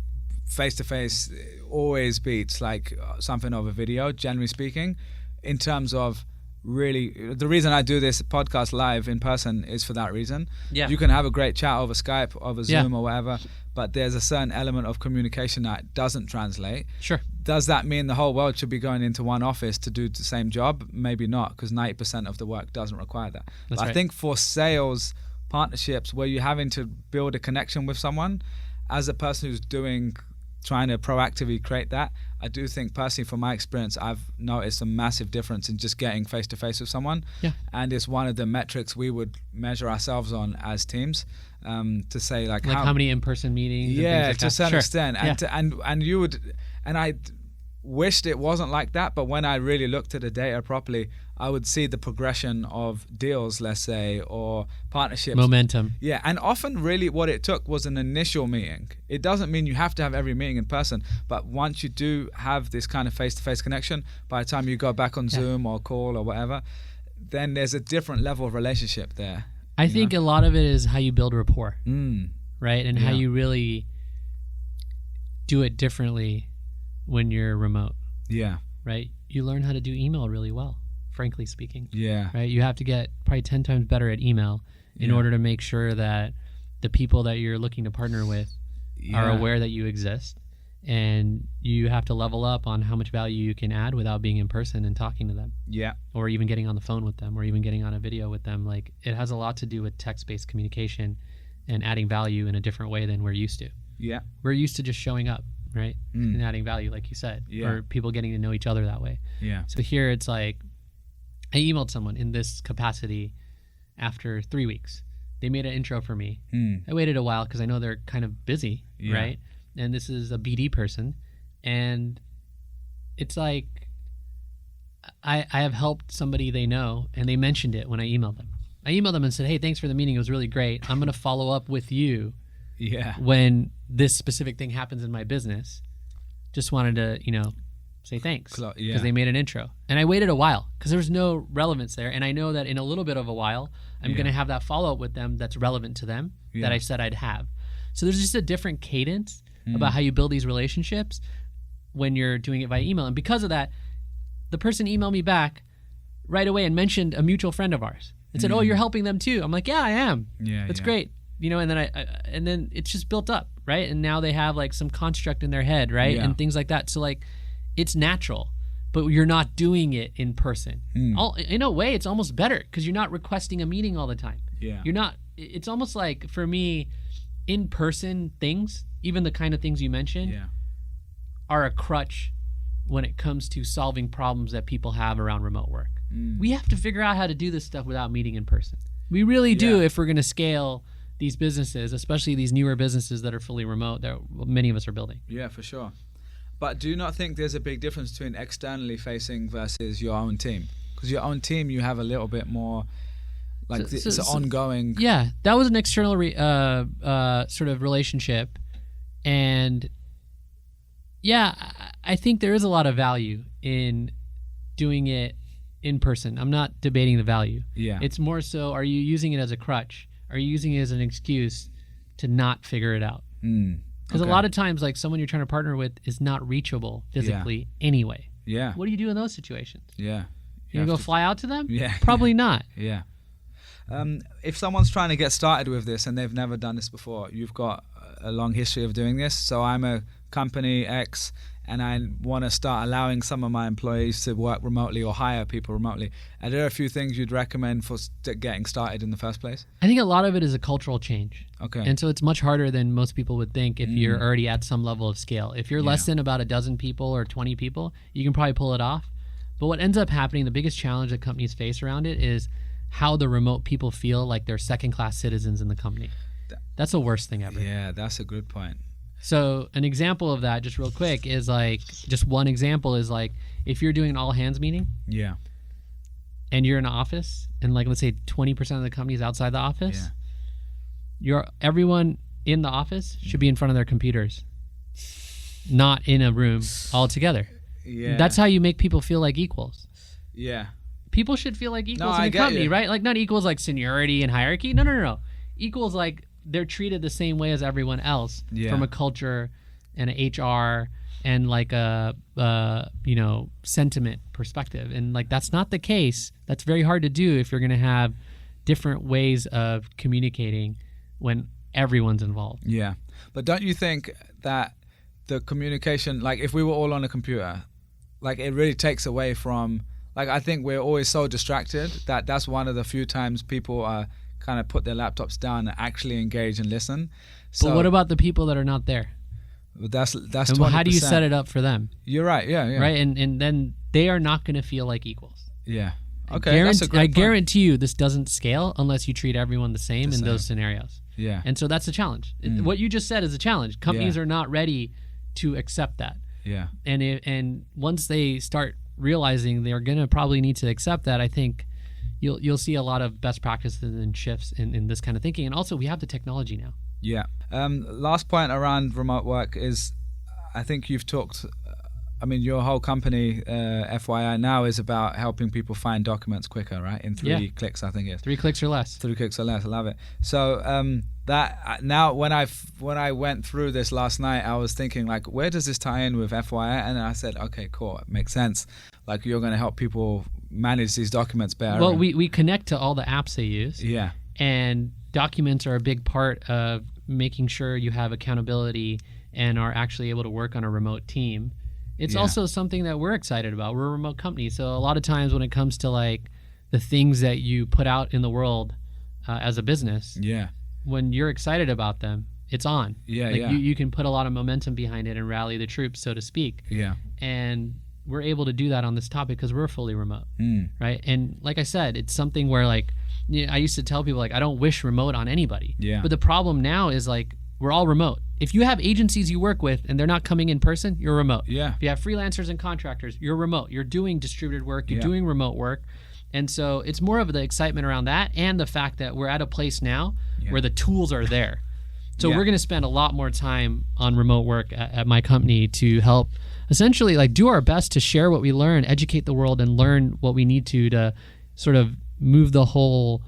face-to-face always beats like something of a video, generally speaking, in terms of really, the reason I do this podcast live in person is for that reason. Yeah. You can have a great chat over Skype, over Zoom or whatever, but there's a certain element of communication that doesn't translate. Sure. Does that mean the whole world should be going into one office to do the same job? Maybe not, because 90% of the work doesn't require that. But I think for sales partnerships where you're having to build a connection with someone, as a person who's trying to proactively create that, I do think personally from my experience, I've noticed a massive difference in just getting face to face with someone. Yeah. And it's one of the metrics we would measure ourselves on as teams, to say like how many in-person meetings. Yeah, and things like to a certain extent. Yeah. And I wished it wasn't like that, but when I really looked at the data properly, I would see the progression of deals, let's say, or partnerships. Momentum. Yeah, and often really what it took was an initial meeting. It doesn't mean you have to have every meeting in person, but once you do have this kind of face-to-face connection, by the time you go back on Zoom or call or whatever, then there's a different level of relationship there. I think a lot of it is how you build rapport, right? And how you really do it differently when you're remote. Yeah. Right? You learn how to do email really well, frankly speaking. Yeah. Right? You have to get probably 10 times better at email in order to make sure that the people that you're looking to partner with are aware that you exist. And you have to level up on how much value you can add without being in person and talking to them. Yeah. Or even getting on the phone with them, or even getting on a video with them. Like, it has a lot to do with text-based communication and adding value in a different way than we're used to. Yeah. We're used to just showing up. right? And adding value, like you said, or people getting to know each other that way. Yeah. So here it's like, I emailed someone in this capacity after 3 weeks. They made an intro for me. I waited a while because I know they're kind of busy, right? And this is a BD person. And it's like, I have helped somebody they know, and they mentioned it when I emailed them. I emailed them and said, hey, thanks for the meeting. It was really great. I'm going to follow up with you when this specific thing happens in my business. Just wanted to, say thanks because they made an intro. And I waited a while because there was no relevance there. And I know that in a little bit of a while, I'm going to have that follow-up with them that's relevant to them that I said I'd have. So there's just a different cadence about how you build these relationships when you're doing it via email. And because of that, the person emailed me back right away and mentioned a mutual friend of ours and said, oh, you're helping them too. I'm like, yeah, I am. That's great. And then and then it's just built up, right? And now they have like some construct in their head, right? And things like that. So like, it's natural, but you're not doing it in person. In a way, it's almost better because you're not requesting a meeting all the time. You're not, it's almost like for me, in-person things, even the kind of things you mentioned, are a crutch when it comes to solving problems that people have around remote work. We have to figure out how to do this stuff without meeting in person. We really do if we're going to scale these businesses, especially these newer businesses that are fully remote that many of us are building. Yeah, for sure. But do you not think there's a big difference between externally facing versus your own team? Because your own team, you have a little bit more, like it's ongoing. Yeah, that was an external sort of relationship. And yeah, I think there is a lot of value in doing it in person. I'm not debating the value. It's more so, are you using it as a crutch? Are you using it as an excuse to not figure it out? Because a lot of times, like someone you're trying to partner with is not reachable physically anyway. What do you do in those situations? You gonna go fly out to them? Probably not. If someone's trying to get started with this and they've never done this before, you've got a long history of doing this. So I'm a company X and I want to start allowing some of my employees to work remotely or hire people remotely. Are there a few things you'd recommend for getting started in the first place? I think a lot of it is a cultural change. And so it's much harder than most people would think if you're already at some level of scale. If you're less than about a dozen people or 20 people, you can probably pull it off. But what ends up happening, the biggest challenge that companies face around it is how the remote people feel like they're second-class citizens in the company. That's the worst thing ever. Yeah, that's a good point. So an example of that, just real quick, is like, just one example is like, if you're doing an all-hands meeting, and you're in an office, and like, let's say 20% of the company is outside the office, everyone in the office should be in front of their computers, not in a room all together. That's how you make people feel like equals. People should feel like equals in the company, right? Like, not equals like seniority and hierarchy. No. Equals like they're treated the same way as everyone else from a culture and an HR and like a sentiment perspective. And like, that's not the case. That's very hard to do if you're going to have different ways of communicating when everyone's involved. But don't you think that the communication, like if we were all on a computer, like it really takes away from, like I think we're always so distracted that's one of the few times people are kind of put their laptops down and actually engage and listen. So, but what about the people that are not there? That's and 20%. How do you set it up for them? You're right. Right, and then they are not going to feel like equals. Okay, that's a great I point. guarantee you this doesn't scale unless you treat everyone the same in those scenarios. And so that's a challenge. What you just said is a challenge. Companies are not ready to accept that. And once they start realizing they're going to probably need to accept that, I think you'll see a lot of best practices and shifts in this kind of thinking. And also, we have the technology now. Last point around remote work is, I think you've talked, your whole company, FYI now, is about helping people find documents quicker, right? In 3 clicks, I think it is. 3 clicks or less. 3 clicks or less. I love it. So that now when I went through this last night, I was thinking like, where does this tie in with FYI? And I said, okay, cool, it makes sense. Like you're going to help people manage these documents better. Well, we connect to all the apps they use. And documents are a big part of making sure you have accountability and are actually able to work on a remote team. It's also something that we're excited about. We're a remote company. So a lot of times when it comes to like the things that you put out in the world as a business, when you're excited about them, it's on. Yeah, like yeah. You can put a lot of momentum behind it and rally the troops, so to speak. Yeah. And we're able to do that on this topic because we're fully remote, right? And like I said, it's something where like, I used to tell people like, I don't wish remote on anybody. Yeah. But the problem now is like, we're all remote. If you have agencies you work with and they're not coming in person, you're remote. Yeah. If you have freelancers and contractors, you're remote. You're doing distributed work, you're doing remote work. And so it's more of the excitement around that and the fact that we're at a place now where the tools are there. So we're going to spend a lot more time on remote work at my company to help essentially like do our best to share what we learn, educate the world, and learn what we need to sort of move the whole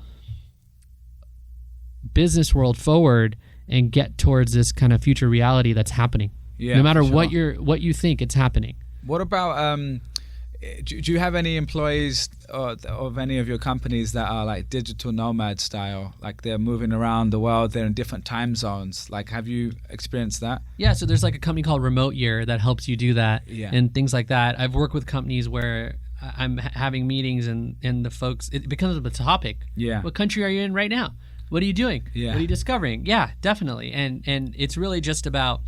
business world forward and get towards this kind of future reality that's happening. Yeah, no matter sure. what you think, it's happening. What about do you have any employees of any of your companies that are like digital nomad style, like they're moving around the world, they're in different time zones? Like, have you experienced that? Yeah, so there's like a company called Remote Year that helps you do that and things like that. I've worked with companies where I'm having meetings and the folks, it becomes a topic. Yeah. What country are you in right now? What are you doing? Yeah. What are you discovering? Yeah, definitely. And it's really just about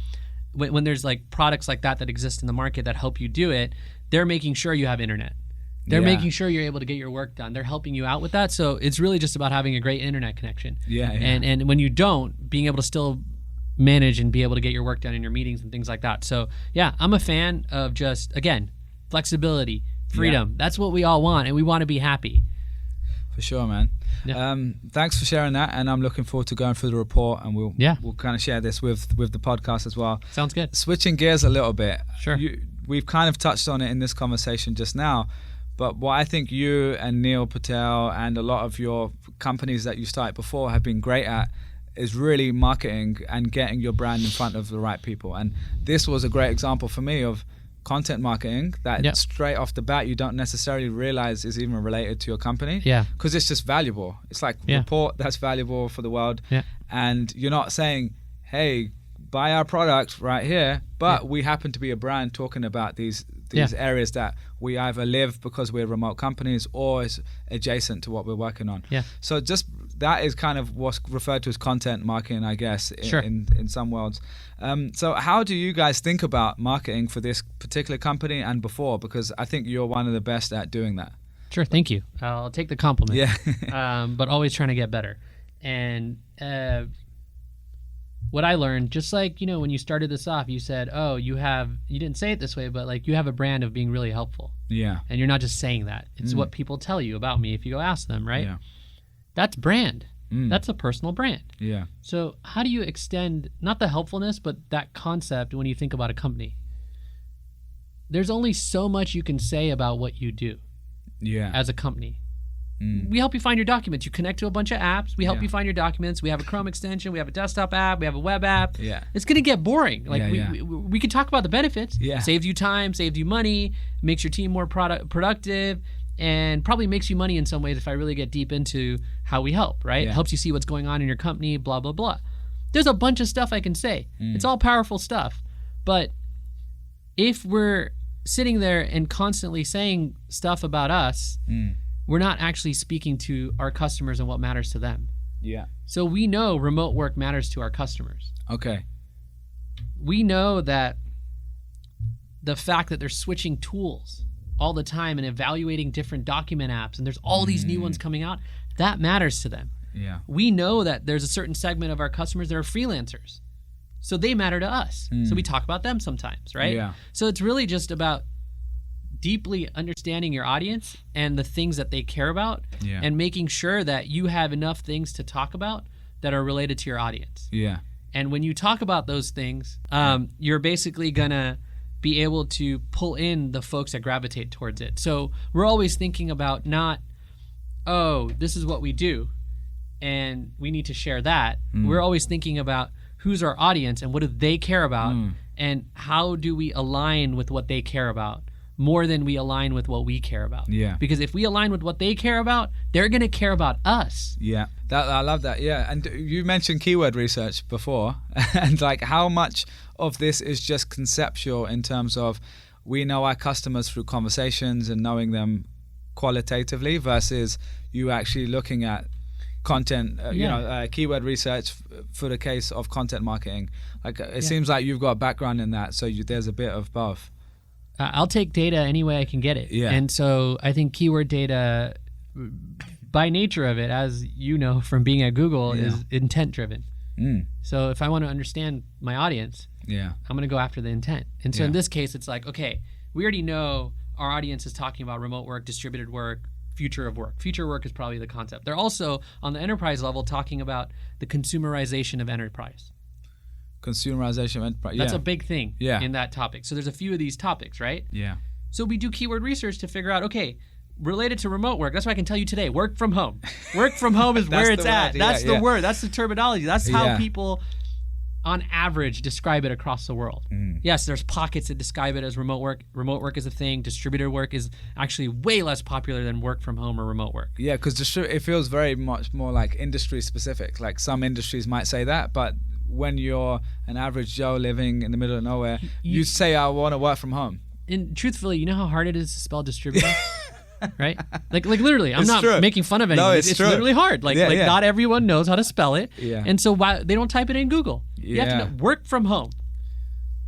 when there's like products like that exist in the market that help you do it, they're making sure you have internet. They're making sure you're able to get your work done. They're helping you out with that. So it's really just about having a great internet connection. Yeah. And when you don't, being able to still manage and be able to get your work done in your meetings and things like that. So yeah, I'm a fan of just, again, flexibility, freedom. That's what we all want, and we want to be happy. For sure, man. Yeah. Thanks for sharing that, and I'm looking forward to going through the report, and we'll kind of share this with the podcast as well. Sounds good. Switching gears a little bit. Sure. We've kind of touched on it in this conversation just now, but what I think you and Neil Patel and a lot of your companies that you started before have been great at is really marketing and getting your brand in front of the right people. And this was a great example for me of content marketing that straight off the bat you don't necessarily realize is even related to your company, because it's just valuable. It's like report that's valuable for the world, and you're not saying, hey, buy our product right here, but we happen to be a brand talking about these areas that we either live because we're remote companies or is adjacent to what we're working on. So just that is kind of what's referred to as content marketing, I guess, in some worlds. So how do you guys think about marketing for this particular company and before? Because I think you're one of the best at doing that. Sure, thank you. I'll take the compliment. Yeah. But always trying to get better. And what I learned, just like, when you started this off, you said, you didn't say it this way, but like you have a brand of being really helpful. Yeah. And you're not just saying that. It's what people tell you about me if you go ask them, right? Yeah. That's brand. That's a personal brand. Yeah. So how do you extend, not the helpfulness, but that concept when you think about a company? There's only so much you can say about what you do as a company. We help you find your documents. You connect to a bunch of apps. We help you find your documents. We have a Chrome extension. We have a desktop app. We have a web app. Yeah. It's going to get boring. Like we can talk about the benefits. Yeah. Saves you time, saves you money, makes your team more productive, and probably makes you money in some ways if I really get deep into how we help, right? It helps you see what's going on in your company, blah, blah, blah. There's a bunch of stuff I can say. It's all powerful stuff. But if we're sitting there and constantly saying stuff about us, we're not actually speaking to our customers and what matters to them. Yeah. So we know remote work matters to our customers. Okay. We know that the fact that they're switching tools all the time and evaluating different document apps, and there's all these new ones coming out, that matters to them. Yeah. We know that there's a certain segment of our customers that are freelancers. So they matter to us. So we talk about them sometimes, right? Yeah. So it's really just about deeply understanding your audience and the things that they care about, and making sure that you have enough things to talk about that are related to your audience. Yeah. And when you talk about those things, you're basically gonna be able to pull in the folks that gravitate towards it. So we're always thinking about not, this is what we do and we need to share that. We're always thinking about who's our audience and what do they care about, and how do we align with what they care about more than we align with what we care about. Yeah. Because if we align with what they care about, they're going to care about us. Yeah. I love that. Yeah. And you mentioned keyword research before, and like how much of this is just conceptual in terms of we know our customers through conversations and knowing them qualitatively versus you actually looking at content, keyword research for the case of content marketing. Like it seems like you've got a background in that, so there's a bit of both. I'll take data any way I can get it. Yeah. And so I think keyword data, by nature of it, as you know from being at Google, is intent driven. So if I want to understand my audience, I'm going to go after the intent. And so in this case, it's like, okay, we already know our audience is talking about remote work, distributed work, future of work. Future work is probably the concept. They're also on the enterprise level talking about the consumerization of enterprise. Consumerization of enterprise. That's a big thing in that topic. So there's a few of these topics, right? Yeah. So we do keyword research to figure out, okay, related to remote work, that's what I can tell you today. Work from home. Work from home is where it's at. That's the word. That's the terminology. That's how people, on average, describe it across the world. Yes, there's pockets that describe it as remote work. Remote work is a thing. Distributed work is actually way less popular than work from home or remote work. Yeah, because it feels very much more like industry specific. Like some industries might say that, but when you're an average Joe living in the middle of nowhere, you say, I want to work from home. And truthfully, you know how hard it is to spell distributor? Right? Like literally, I'm not making fun of anyone. No, it's literally hard. Not everyone knows how to spell it. Yeah. And so they don't type it in Google. You have to know, work from home.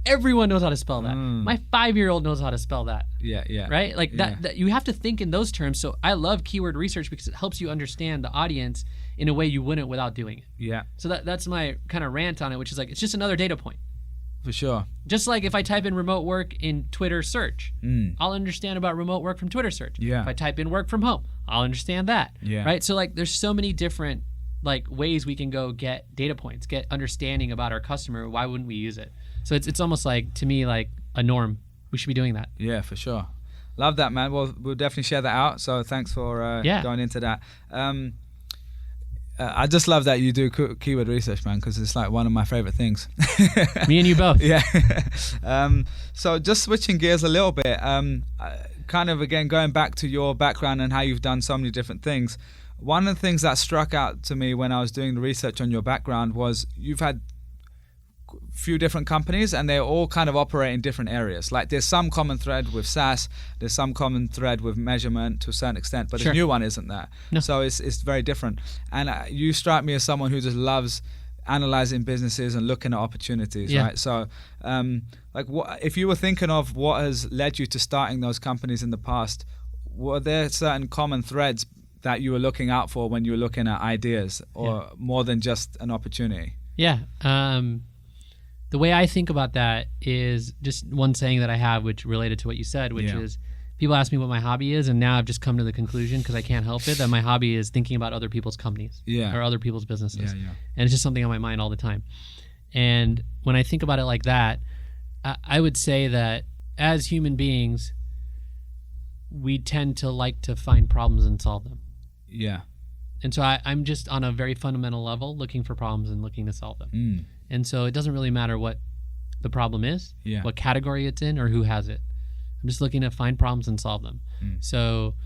Everyone knows how to spell that. My 5-year-old knows how to spell that. Yeah. Right? Like that you have to think in those terms. So I love keyword research because it helps you understand the audience in a way you wouldn't without doing it. Yeah. So that's my kind of rant on it, which is like, it's just another data point. For sure. Just like if I type in remote work in Twitter search, I'll understand about remote work from Twitter search. Yeah. If I type in work from home, I'll understand that. Yeah. Right? So like there's so many different like ways we can go get data points, get understanding about our customer. Why wouldn't we use it? So it's almost like, to me, like a norm. We should be doing that. Yeah, for sure. Love that, man. We'll definitely share that out. So thanks for going into that. I just love that you do keyword research, man, because it's like one of my favorite things. Me and you both. Yeah. So just switching gears a little bit, kind of again going back to your background and how you've done so many different things. One of the things that struck out to me when I was doing the research on your background was you've had few different companies and they all kind of operate in different areas. Like there's some common thread with SaaS, there's some common thread with measurement to a certain extent, but the new one isn't that. No. So it's very different. And you strike me as someone who just loves analyzing businesses and looking at opportunities, right? So like what if you were thinking of what has led you to starting those companies in the past, were there certain common threads that you were looking out for when you were looking at ideas or more than just an opportunity? Yeah. The way I think about that is just one saying that I have, which related to what you said, which is people ask me what my hobby is, and now I've just come to the conclusion, because I can't help it, that my hobby is thinking about other people's companies or other people's businesses. And it's just something on my mind all the time. And when I think about it like that, I would say that as human beings, we tend to like to find problems and solve them. Yeah. And so I'm just on a very fundamental level looking for problems and looking to solve them. And so it doesn't really matter what the problem is, what category it's in, or who has it. I'm just looking to find problems and solve them. So,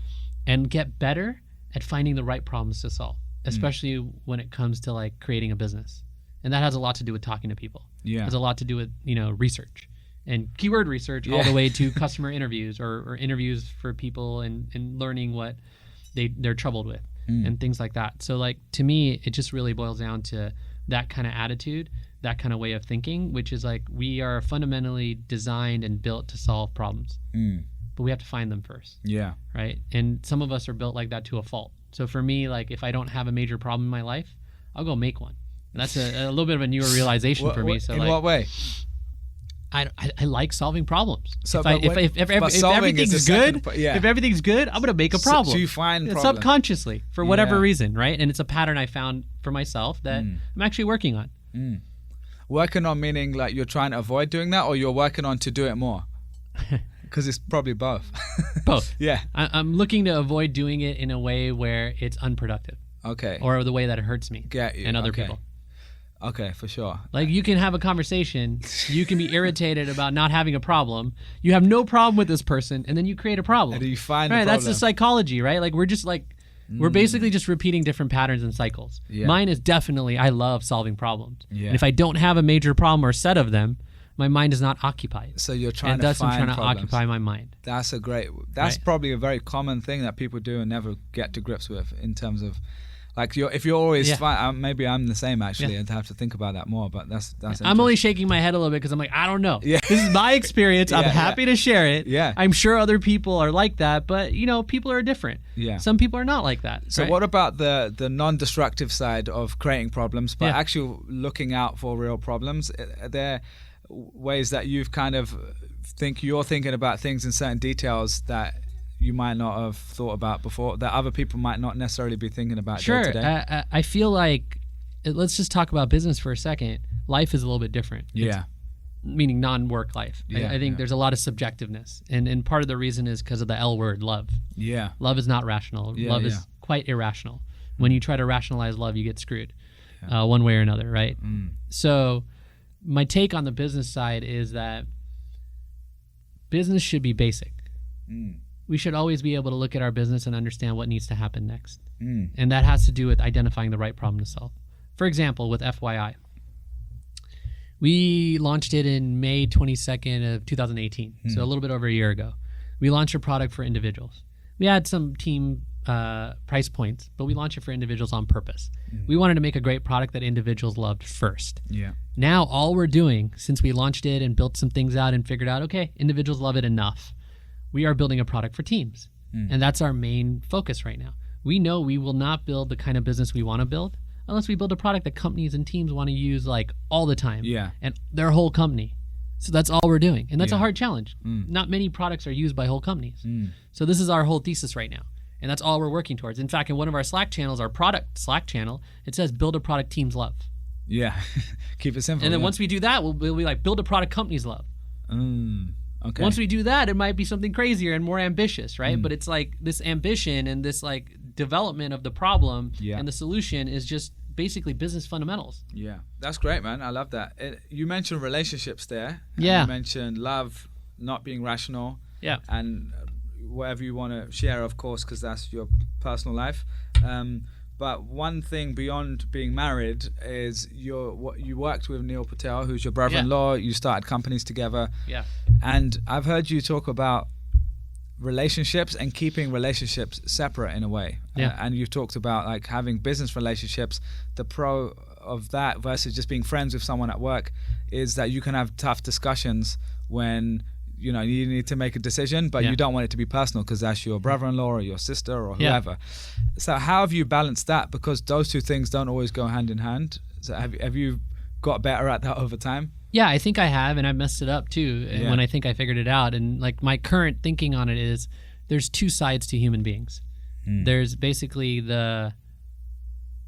and get better at finding the right problems to solve, especially when it comes to like creating a business. And that has a lot to do with talking to people. It has a lot to do with, research and keyword research all the way to customer interviews or interviews for people and learning what they're troubled with and things like that. So like, to me, it just really boils down to that kind of attitude, that kind of way of thinking, which is like, we are fundamentally designed and built to solve problems, but we have to find them first. Right. And some of us are built like that to a fault. So for me, like if I don't have a major problem in my life, I'll go make one. And that's a little bit of a newer realization for me. So in like, what way? I like solving problems. So if everything's good, if everything's good, I'm gonna make a problem. So you find subconsciously for whatever reason, right? And it's a pattern I found for myself that I'm actually working on. Working on meaning like you're trying to avoid doing that, or you're working on to do it more? Because it's probably both. Both. Yeah. I'm looking to avoid doing it in a way where it's unproductive. Okay. Or the way that it hurts me and other people. Okay, for sure. Like you can have a conversation, you can be irritated about not having a problem. You have no problem with this person, and then you create a problem. And then you find the problem. That's the psychology, right? Like we're just like, we're basically just repeating different patterns and cycles. Mine is definitely, I love solving problems. And if I don't have a major problem or set of them, my mind is not occupied. So you're trying and to thus find I'm trying problems. to occupy my mind. That's probably a very common thing that people do and never get to grips with in terms of Like if you're always fine, maybe I'm the same actually. I'd have to think about that more, but that's I'm only shaking my head a little bit because I'm like, I don't know. Yeah. This is my experience. I'm happy to share it. Yeah. I'm sure other people are like that, but people are different. Yeah. Some people are not like that. So right? what about the non-destructive side of creating problems, but actually looking out for real problems? Are there ways that you've kind of you're thinking about things in certain details that you might not have thought about before, that other people might not necessarily be thinking about day to day? I feel like, let's just talk about business for a second. Life is a little bit different. Meaning non-work life. I think there's a lot of subjectiveness. And part of the reason is because of the L word, love. Yeah. Love is not rational. Love is quite irrational. When you try to rationalize love, you get screwed one way or another, right? So my take on the business side is that business should be basic. We should always be able to look at our business and understand what needs to happen next. And that has to do with identifying the right problem to solve. For example, with FYI, we launched it in May 22nd of 2018, so a little bit over a year ago. We launched a product for individuals. We had some team price points, but we launched it for individuals on purpose. We wanted to make a great product that individuals loved first. Now all we're doing, since we launched it and built some things out and figured out, okay, individuals love it enough, we are building a product for teams. And that's our main focus right now. We know we will not build the kind of business we want to build unless we build a product that companies and teams want to use like all the time. And their whole company. So that's all we're doing. And that's a hard challenge. Not many products are used by whole companies. So this is our whole thesis right now. And that's all we're working towards. In fact, in one of our Slack channels, our product Slack channel, it says build a product teams love. Keep it simple. And then once we do that, we'll be like build a product companies love. Okay. Once we do that, it might be something crazier and more ambitious, right? But it's like this ambition and this like development of the problem and the solution is just basically business fundamentals. That's great, man. I love that. You mentioned relationships there. You mentioned love not being rational. And whatever you want to share, of course, because that's your personal life. But one thing beyond being married is you worked with Neil Patel, who's your brother-in-law. You started companies together. And I've heard you talk about relationships and keeping relationships separate in a way. And you've talked about like having business relationships. The pro of that versus just being friends with someone at work is that you can have tough discussions when you need to make a decision, but you don't want it to be personal because that's your brother-in-law or your sister or whoever. So how have you balanced that? Because those two things don't always go hand in hand. So have you got better at that over time? Yeah, I think I have, and I messed it up too when I think I figured it out. And like my current thinking on it is there's two sides to human beings. There's basically the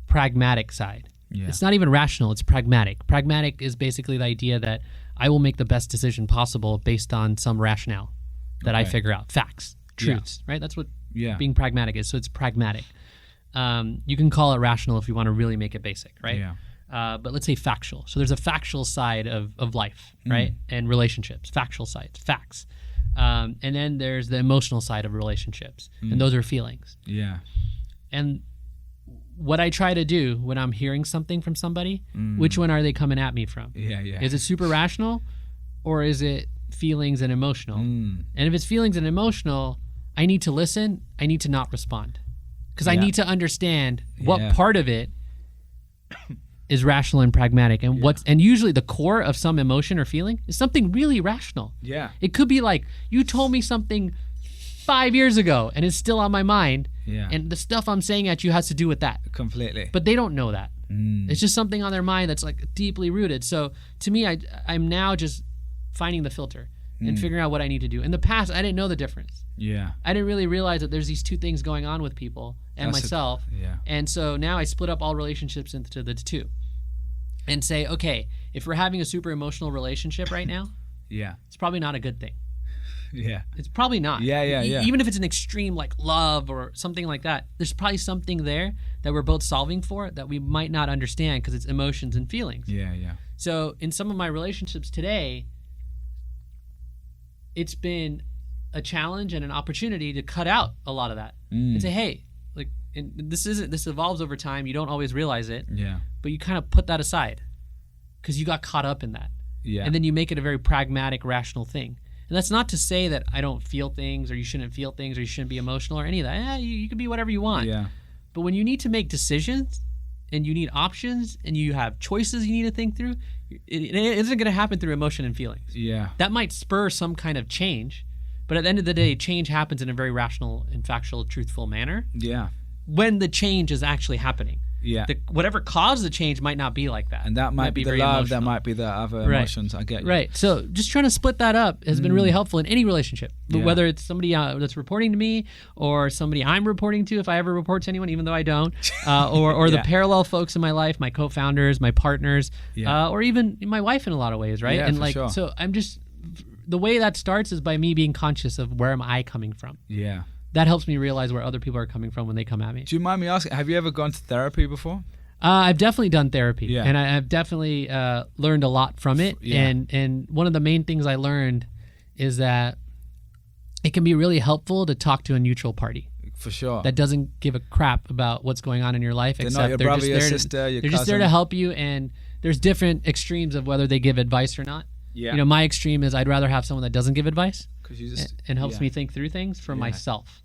pragmatic side. It's not even rational, it's pragmatic. Pragmatic is basically the idea that I will make the best decision possible based on some rationale that I figure out. Facts, truths, right? That's what being pragmatic is. So it's pragmatic. You can call it rational if you want to really make it basic, right? But let's say factual. So there's a factual side of life, right? And relationships, factual sides, facts. And then there's the emotional side of relationships. And those are feelings. And what I try to do when I'm hearing something from somebody, which one are they coming at me from? Is it super rational or is it feelings and emotional? And if it's feelings and emotional, I need to listen. I need to not respond because I need to understand what part of it is rational and pragmatic and and usually the core of some emotion or feeling is something really rational. It could be like you told me something 5 years ago and it's still on my mind. And the stuff I'm saying at you has to do with that. Completely. But they don't know that. It's just something on their mind that's like deeply rooted. So to me, I'm now just finding the filter and figuring out what I need to do. In the past, I didn't know the difference. I didn't really realize that there's these two things going on with people and myself. And so now I split up all relationships into the two and say, okay, if we're having a super emotional relationship right now, it's probably not a good thing. It's probably not. Even if it's an extreme like love or something like that, there's probably something there that we're both solving for that we might not understand because it's emotions and feelings. So in some of my relationships today, it's been a challenge and an opportunity to cut out a lot of that and say, hey, like this evolves over time. You don't always realize it. But you kind of put that aside because you got caught up in that. And then you make it a very pragmatic, rational thing. And that's not to say that I don't feel things or you shouldn't feel things or you shouldn't be emotional or any of that. You can be whatever you want. But when you need to make decisions and you need options and you have choices you need to think through, it isn't going to happen through emotion and feelings. Yeah. That might spur some kind of change, but at the end of the day, change happens in a very rational and factual, truthful manner. Yeah. When the change is actually happening. Yeah. Whatever caused the change might not be like that. And that might be the love, emotional. That might be the other emotions. I get you. Right. So just trying to split that up has been really helpful in any relationship. Yeah. Whether it's somebody that's reporting to me or somebody I'm reporting to, if I ever report to anyone, even though I don't, or the parallel folks in my life, my co-founders, my partners, or even my wife in a lot of ways, right? Yeah, and for sure. So I'm just, the way that starts is by me being conscious of where am I coming from. Yeah. That helps me realize where other people are coming from when they come at me. Do you mind me asking, have you ever gone to therapy before? I've definitely done therapy, and I've definitely learned a lot from it. Yeah. And one of the main things I learned is that it can be really helpful to talk to a neutral party. For sure. That doesn't give a crap about what's going on in your life. They're not your brother, your sister, your cousin. They're just there to help you, and there's different extremes of whether they give advice or not. Yeah. You know, my extreme is I'd rather have someone that doesn't give advice and helps me think through things for myself.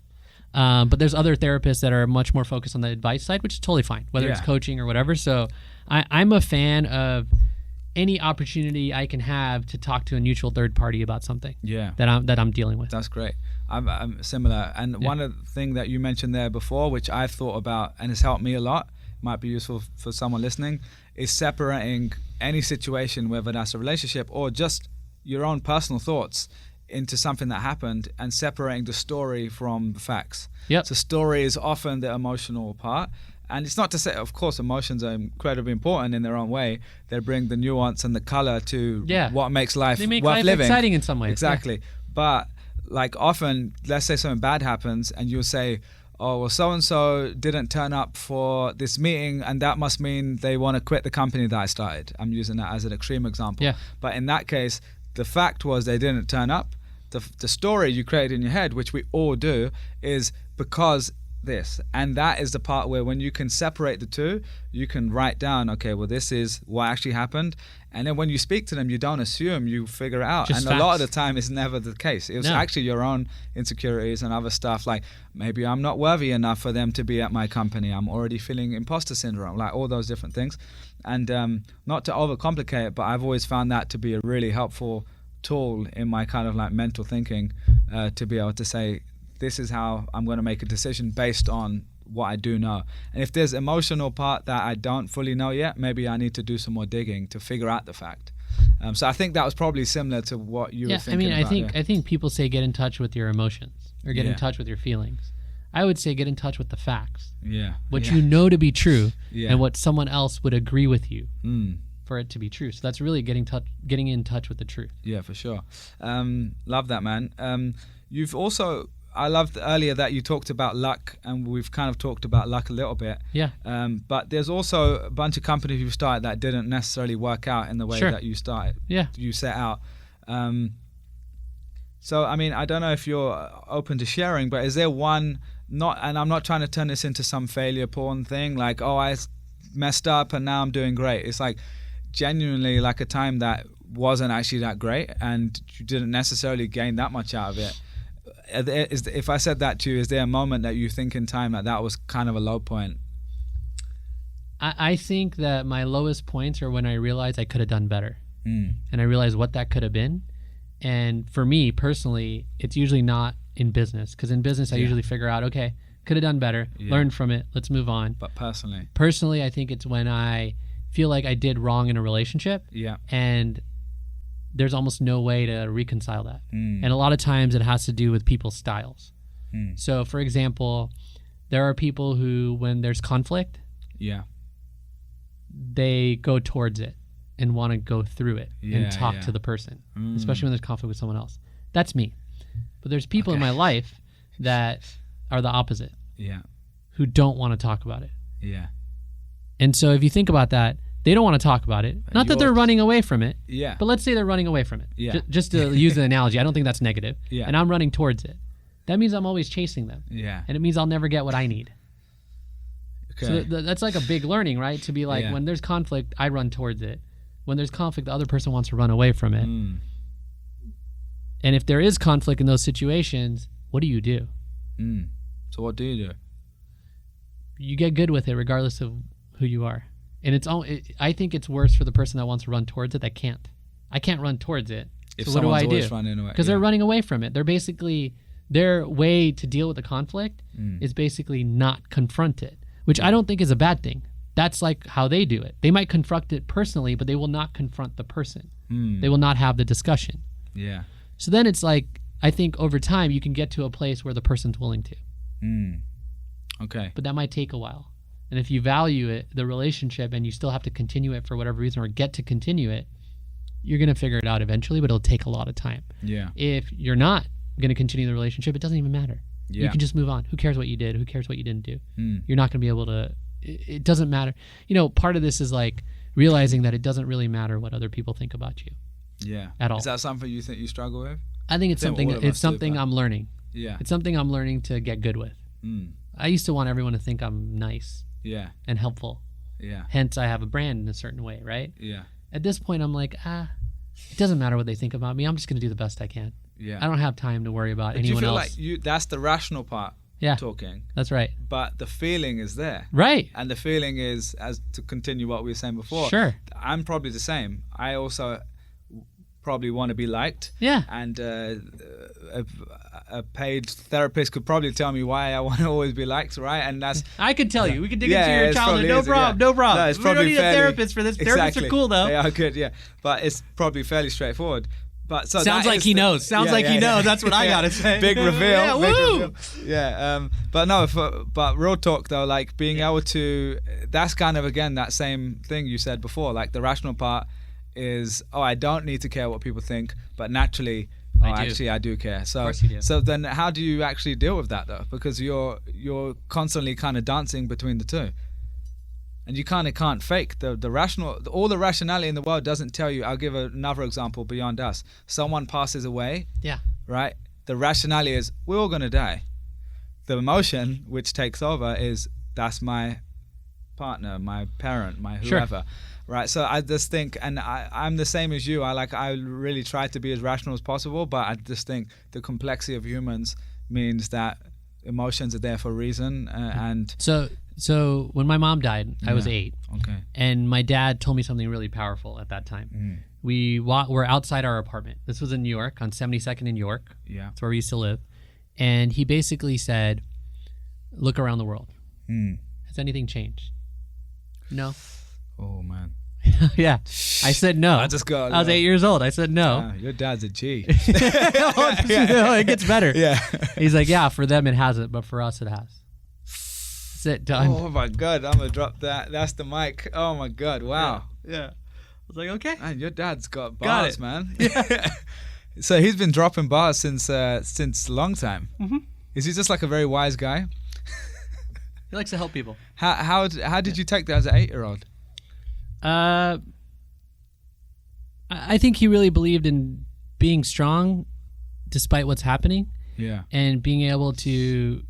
But there's other therapists that are much more focused on the advice side, which is totally fine, whether it's coaching or whatever. So I'm a fan of any opportunity I can have to talk to a neutral third party about something that I'm dealing with. That's great. I'm similar. And one of the thing that you mentioned there before, which I've thought about and has helped me a lot, might be useful for someone listening, is separating any situation, whether that's a relationship or just your own personal thoughts, into something that happened and separating the story from the facts. Yep. So story is often the emotional part. And it's not to say, of course, emotions are incredibly important in their own way. They bring the nuance and the color to what makes life they make worth life living. Exciting in some ways. Exactly. But like often, let's say something bad happens and you'll say, oh, well, so-and-so didn't turn up for this meeting and that must mean they want to quit the company that I started. I'm using that as an extreme example. Yeah. But in that case, the fact was they didn't turn up. The story you created in your head, which we all do, is because this. And that is the part where when you can separate the two, you can write down, okay, well, this is what actually happened. And then when you speak to them, you don't assume, you figure it out. Just and facts. A lot of the time, it's never the case. It was actually your own insecurities and other stuff. Like, maybe I'm not worthy enough for them to be at my company. I'm already feeling imposter syndrome, like all those different things. And not to overcomplicate it, but I've always found that to be a really helpful tool in my kind of like mental thinking, to be able to say, this is how I'm going to make a decision based on what I do know. And if there's emotional part that I don't fully know yet, maybe I need to do some more digging to figure out the fact. So I think that was probably similar to what you were thinking about. I think people say get in touch with your emotions or get in touch with your feelings. I would say get in touch with the facts. Yeah. What you know to be true and what someone else would agree with you. For it to be true. So that's really getting in touch with the truth. Yeah, for sure. Love that, man. You've also, I loved earlier that you talked about luck, and we've kind of talked about luck a little bit. Yeah. But there's also a bunch of companies you've started that didn't necessarily work out in the way that you started. Yeah. You set out. So, I mean, I don't know if you're open to sharing, but is there one, and I'm not trying to turn this into some failure porn thing, like, oh, I messed up and now I'm doing great. It's like, genuinely like a time that wasn't actually that great and you didn't necessarily gain that much out of it. If I said that to you, is there a moment that you think in time that was kind of a low point? I think that my lowest points are when I realized I could have done better. And I realized what that could have been. And for me personally, it's usually not in business, because in business I usually figure out, okay, could have done better, learned from it, let's move on. But personally I think it's when I feel like I did wrong in a relationship, and there's almost no way to reconcile that. And a lot of times it has to do with people's styles. So for example, there are people who, when there's conflict, they go towards it and want to go through it and talk to the person, especially when there's conflict with someone else. That's me. But there's people in my life that are the opposite, who don't want to talk about it. And so if you think about that, they don't want to talk about it. Not that they're running away from it, but let's say they're running away from it. Just to use an analogy, I don't think that's negative. And I'm running towards it. That means I'm always chasing them. And it means I'll never get what I need. So that's like a big learning, right? To be like, when there's conflict, I run towards it. When there's conflict, the other person wants to run away from it. And if there is conflict in those situations, what do you do? So what do you do? you get good with it regardless of who you are. And I think it's worse for the person that wants to run towards it that can't. I can't run towards it. If so what do I do? Because they're running away from it. They're basically, their way to deal with the conflict is basically not confront it, which I don't think is a bad thing. That's like how they do it. They might confront it personally, but they will not confront the person. They will not have the discussion. Yeah. So then it's like, I think over time you can get to a place where the person's willing to. Okay. But that might take a while. And if you value it, the relationship, and you still have to continue it for whatever reason or get to continue it, you're going to figure it out eventually, but it'll take a lot of time. Yeah. If you're not going to continue the relationship, it doesn't even matter. Yeah. You can just move on. Who cares what you did? Who cares what you didn't do? You're not going to be able to, it doesn't matter. You know, part of this is like realizing that it doesn't really matter what other people think about you. Yeah. At all. Is that something you think you struggle with? I think it's something I'm learning. Yeah. It's something I'm learning to get good with. I used to want everyone to think I'm nice. Yeah. And helpful. Yeah. Hence, I have a brand in a certain way, right? Yeah. At this point, I'm like, it doesn't matter what they think about me. I'm just going to do the best I can. Yeah. I don't have time to worry about anyone else. Do you feel like that's the rational part talking? That's right. But the feeling is there. Right. And the feeling is, as to continue what we were saying before, sure. I'm probably the same. I also probably want to be liked. Yeah. And a paid therapist could probably tell me why I want to always be liked, right? And that's... I could tell you. We could dig into your childhood. No problem. No problem. No, it's we don't need a therapist for this. Therapists are cool, though. Yeah, good, yeah. But it's probably fairly straightforward. But so sounds like he knows. Sounds like he knows. That's what I gotta say. Big reveal. Yeah, woo! Reveal. Yeah. But no. But real talk though, like being able to. That's kind of again that same thing you said before. Like the rational part is, I don't need to care what people think, but naturally, actually I do care. So, of course you do. So then, how do you actually deal with that though? Because you're constantly kind of dancing between the two. And you kind of can't fake the rational. All the rationality in the world doesn't tell you. I'll give another example beyond us. Someone passes away. Yeah. Right? The rationality is, we're all going to die. The emotion, which takes over, is, that's my partner, my parent, my whoever. Sure. Right? So I just think, and I'm the same as you. I really try to be as rational as possible, but I just think the complexity of humans means that emotions are there for a reason. And So when my mom died, I was 8. Okay. And my dad told me something really powerful at that time. We were outside our apartment. This was in New York, on 72nd in York. Yeah. That's where we used to live. And he basically said, look around the world. Has anything changed? No. Oh, man. Yeah. I said no. I was 8 years old. I said no. Your dad's a G. It gets better. Yeah. He's like, yeah, for them it hasn't, but for us it has. It done. Oh my God, I'm gonna drop that. That's the mic. Oh my God, wow. Yeah. I was like, okay. Man, your dad's got bars, man. Yeah. So he's been dropping bars since a long time. Is he just like a very wise guy? He likes to help people. How did you take that as an 8-year-old? I think he really believed in being strong despite what's happening. Yeah. And being able to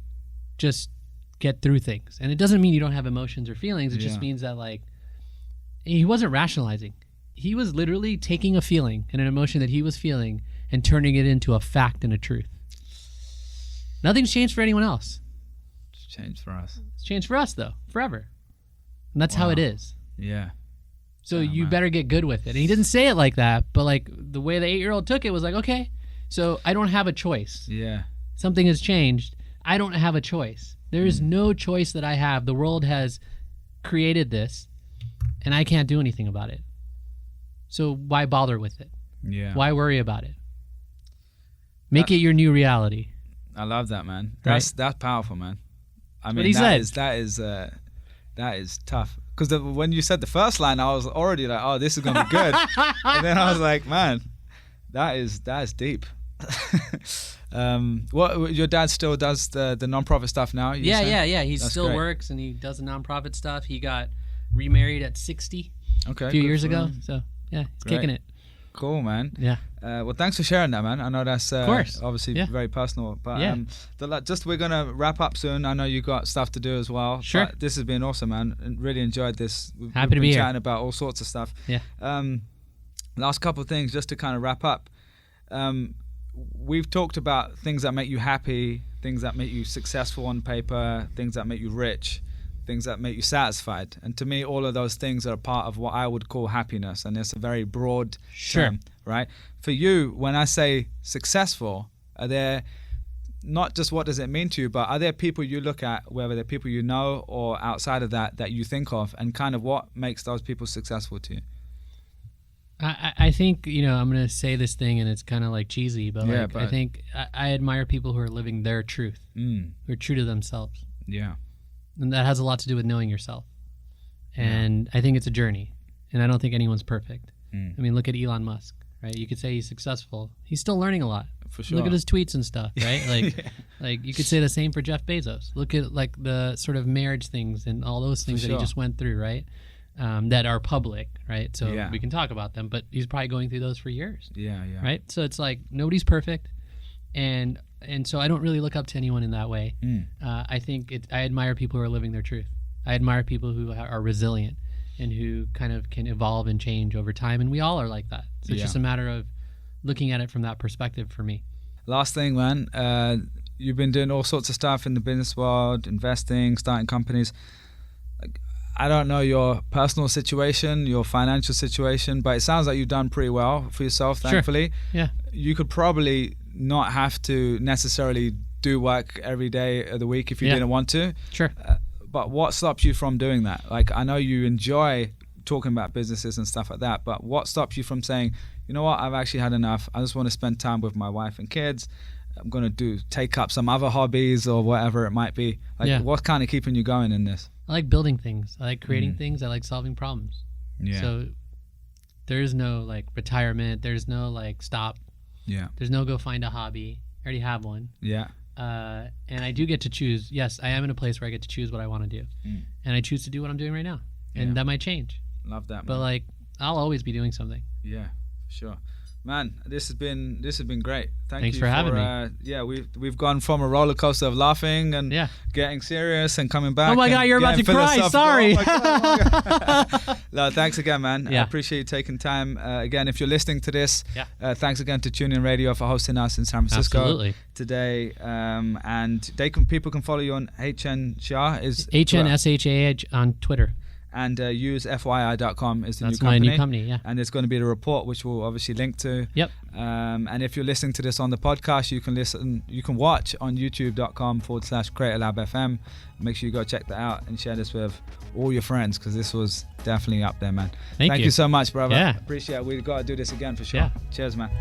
just get through things. And it doesn't mean you don't have emotions or feelings. It just means that, like, he wasn't rationalizing. He was literally taking a feeling and an emotion that he was feeling and turning it into a fact and a truth. Nothing's changed for anyone else. It's changed for us. It's changed for us, though, forever. And that's how it is. Yeah. So you better get good with it. And he didn't say it like that, but like the way the 8-year-old took it was like, okay, so I don't have a choice. Yeah. Something has changed. I don't have a choice. There is no choice that I have. The world has created this, and I can't do anything about it. So why bother with it? Yeah. Why worry about it? Make it your new reality. I love that, man. That's powerful, man. I mean, that is tough. Because when you said the first line, I was already like, oh, this is gonna be good. And then I was like, man, that is deep. What your dad still does the nonprofit stuff now? Yeah. He still great. works and he does the nonprofit stuff. He got remarried at 60 a few years ago. So yeah, he's kicking it. Cool, man. Yeah. Well, thanks for sharing that, man. I know that's obviously very personal, but we're gonna wrap up soon. I know you got stuff to do as well. Sure. But this has been awesome, man. And really enjoyed this. Happy to be here. Chatting about all sorts of stuff. Yeah. Last couple of things just to kind of wrap up. We've talked about things that make you happy, things that make you successful on paper, things that make you rich. things that make you satisfied. And to me, all of those things are part of what I would call happiness. And it's a very broad term, right? For you, when I say successful, are there not just what does it mean to you, but are there people you look at, whether they're people you know or outside of that, that you think of, and kind of what makes those people successful to you? I think, I'm going to say this thing and it's kind of like cheesy, but I think I admire people who are living their truth, who are true to themselves. Yeah. And that has a lot to do with knowing yourself. And I think it's a journey, and I don't think anyone's perfect. I mean, look at Elon Musk, right? You could say he's successful. He's still learning a lot. For sure. Look at his tweets and stuff, right? Like, like you could say the same for Jeff Bezos. Look at like the sort of marriage things and all those things that he just went through, right? That are public, right? So we can talk about them, but he's probably going through those for years. Yeah. Right? So it's like nobody's perfect, and so I don't really look up to anyone in that way. I think I admire people who are living their truth. I admire people who are resilient and who kind of can evolve and change over time, and we all are like that. So it's just a matter of looking at it from that perspective for me. Last thing, man, you've been doing all sorts of stuff in the business world, investing, starting companies. I don't know your personal situation, your financial situation, but it sounds like you've done pretty well for yourself, thankfully. Yeah. You could probably not have to necessarily do work every day of the week if you didn't want to. Sure. But what stops you from doing that? Like, I know you enjoy talking about businesses and stuff like that, but what stops you from saying, you know what, I've actually had enough. I just want to spend time with my wife and kids. I'm going to take up some other hobbies or whatever it might be. Like, what's kind of keeping you going in this? I like building things. I like creating things. I like solving problems. Yeah. So there's no like retirement. There's no like stop. Yeah. There's no go find a hobby. I already have one. Yeah. And I do get to choose. Yes, I am in a place where I get to choose what I want to do. And I choose to do what I'm doing right now. And that might change. Love that, man. But like, I'll always be doing something. Yeah, sure. Man, this has been great. Thanks for having me. Yeah, we've gone from a roller coaster of laughing and getting serious and coming back. Oh my God, you're about to cry. Sorry. Oh my God. No, thanks again, man. Yeah. I appreciate you taking time. Again, if you're listening to this, thanks again to TuneIn Radio for hosting us in San Francisco today. And people can follow you on Hiten Shah. Is HNSHAH on Twitter. And use FYI.com is the That's new company. my new company, yeah. And there's going to be the report, which we'll obviously link to. Yep. And if you're listening to this on the podcast, you can watch on youtube.com/CreatorLabFM. Make sure you go check that out and share this with all your friends, because this was definitely up there, man. Thank you so much, brother. Yeah. Appreciate it. We've got to do this again for sure. Yeah. Cheers, man.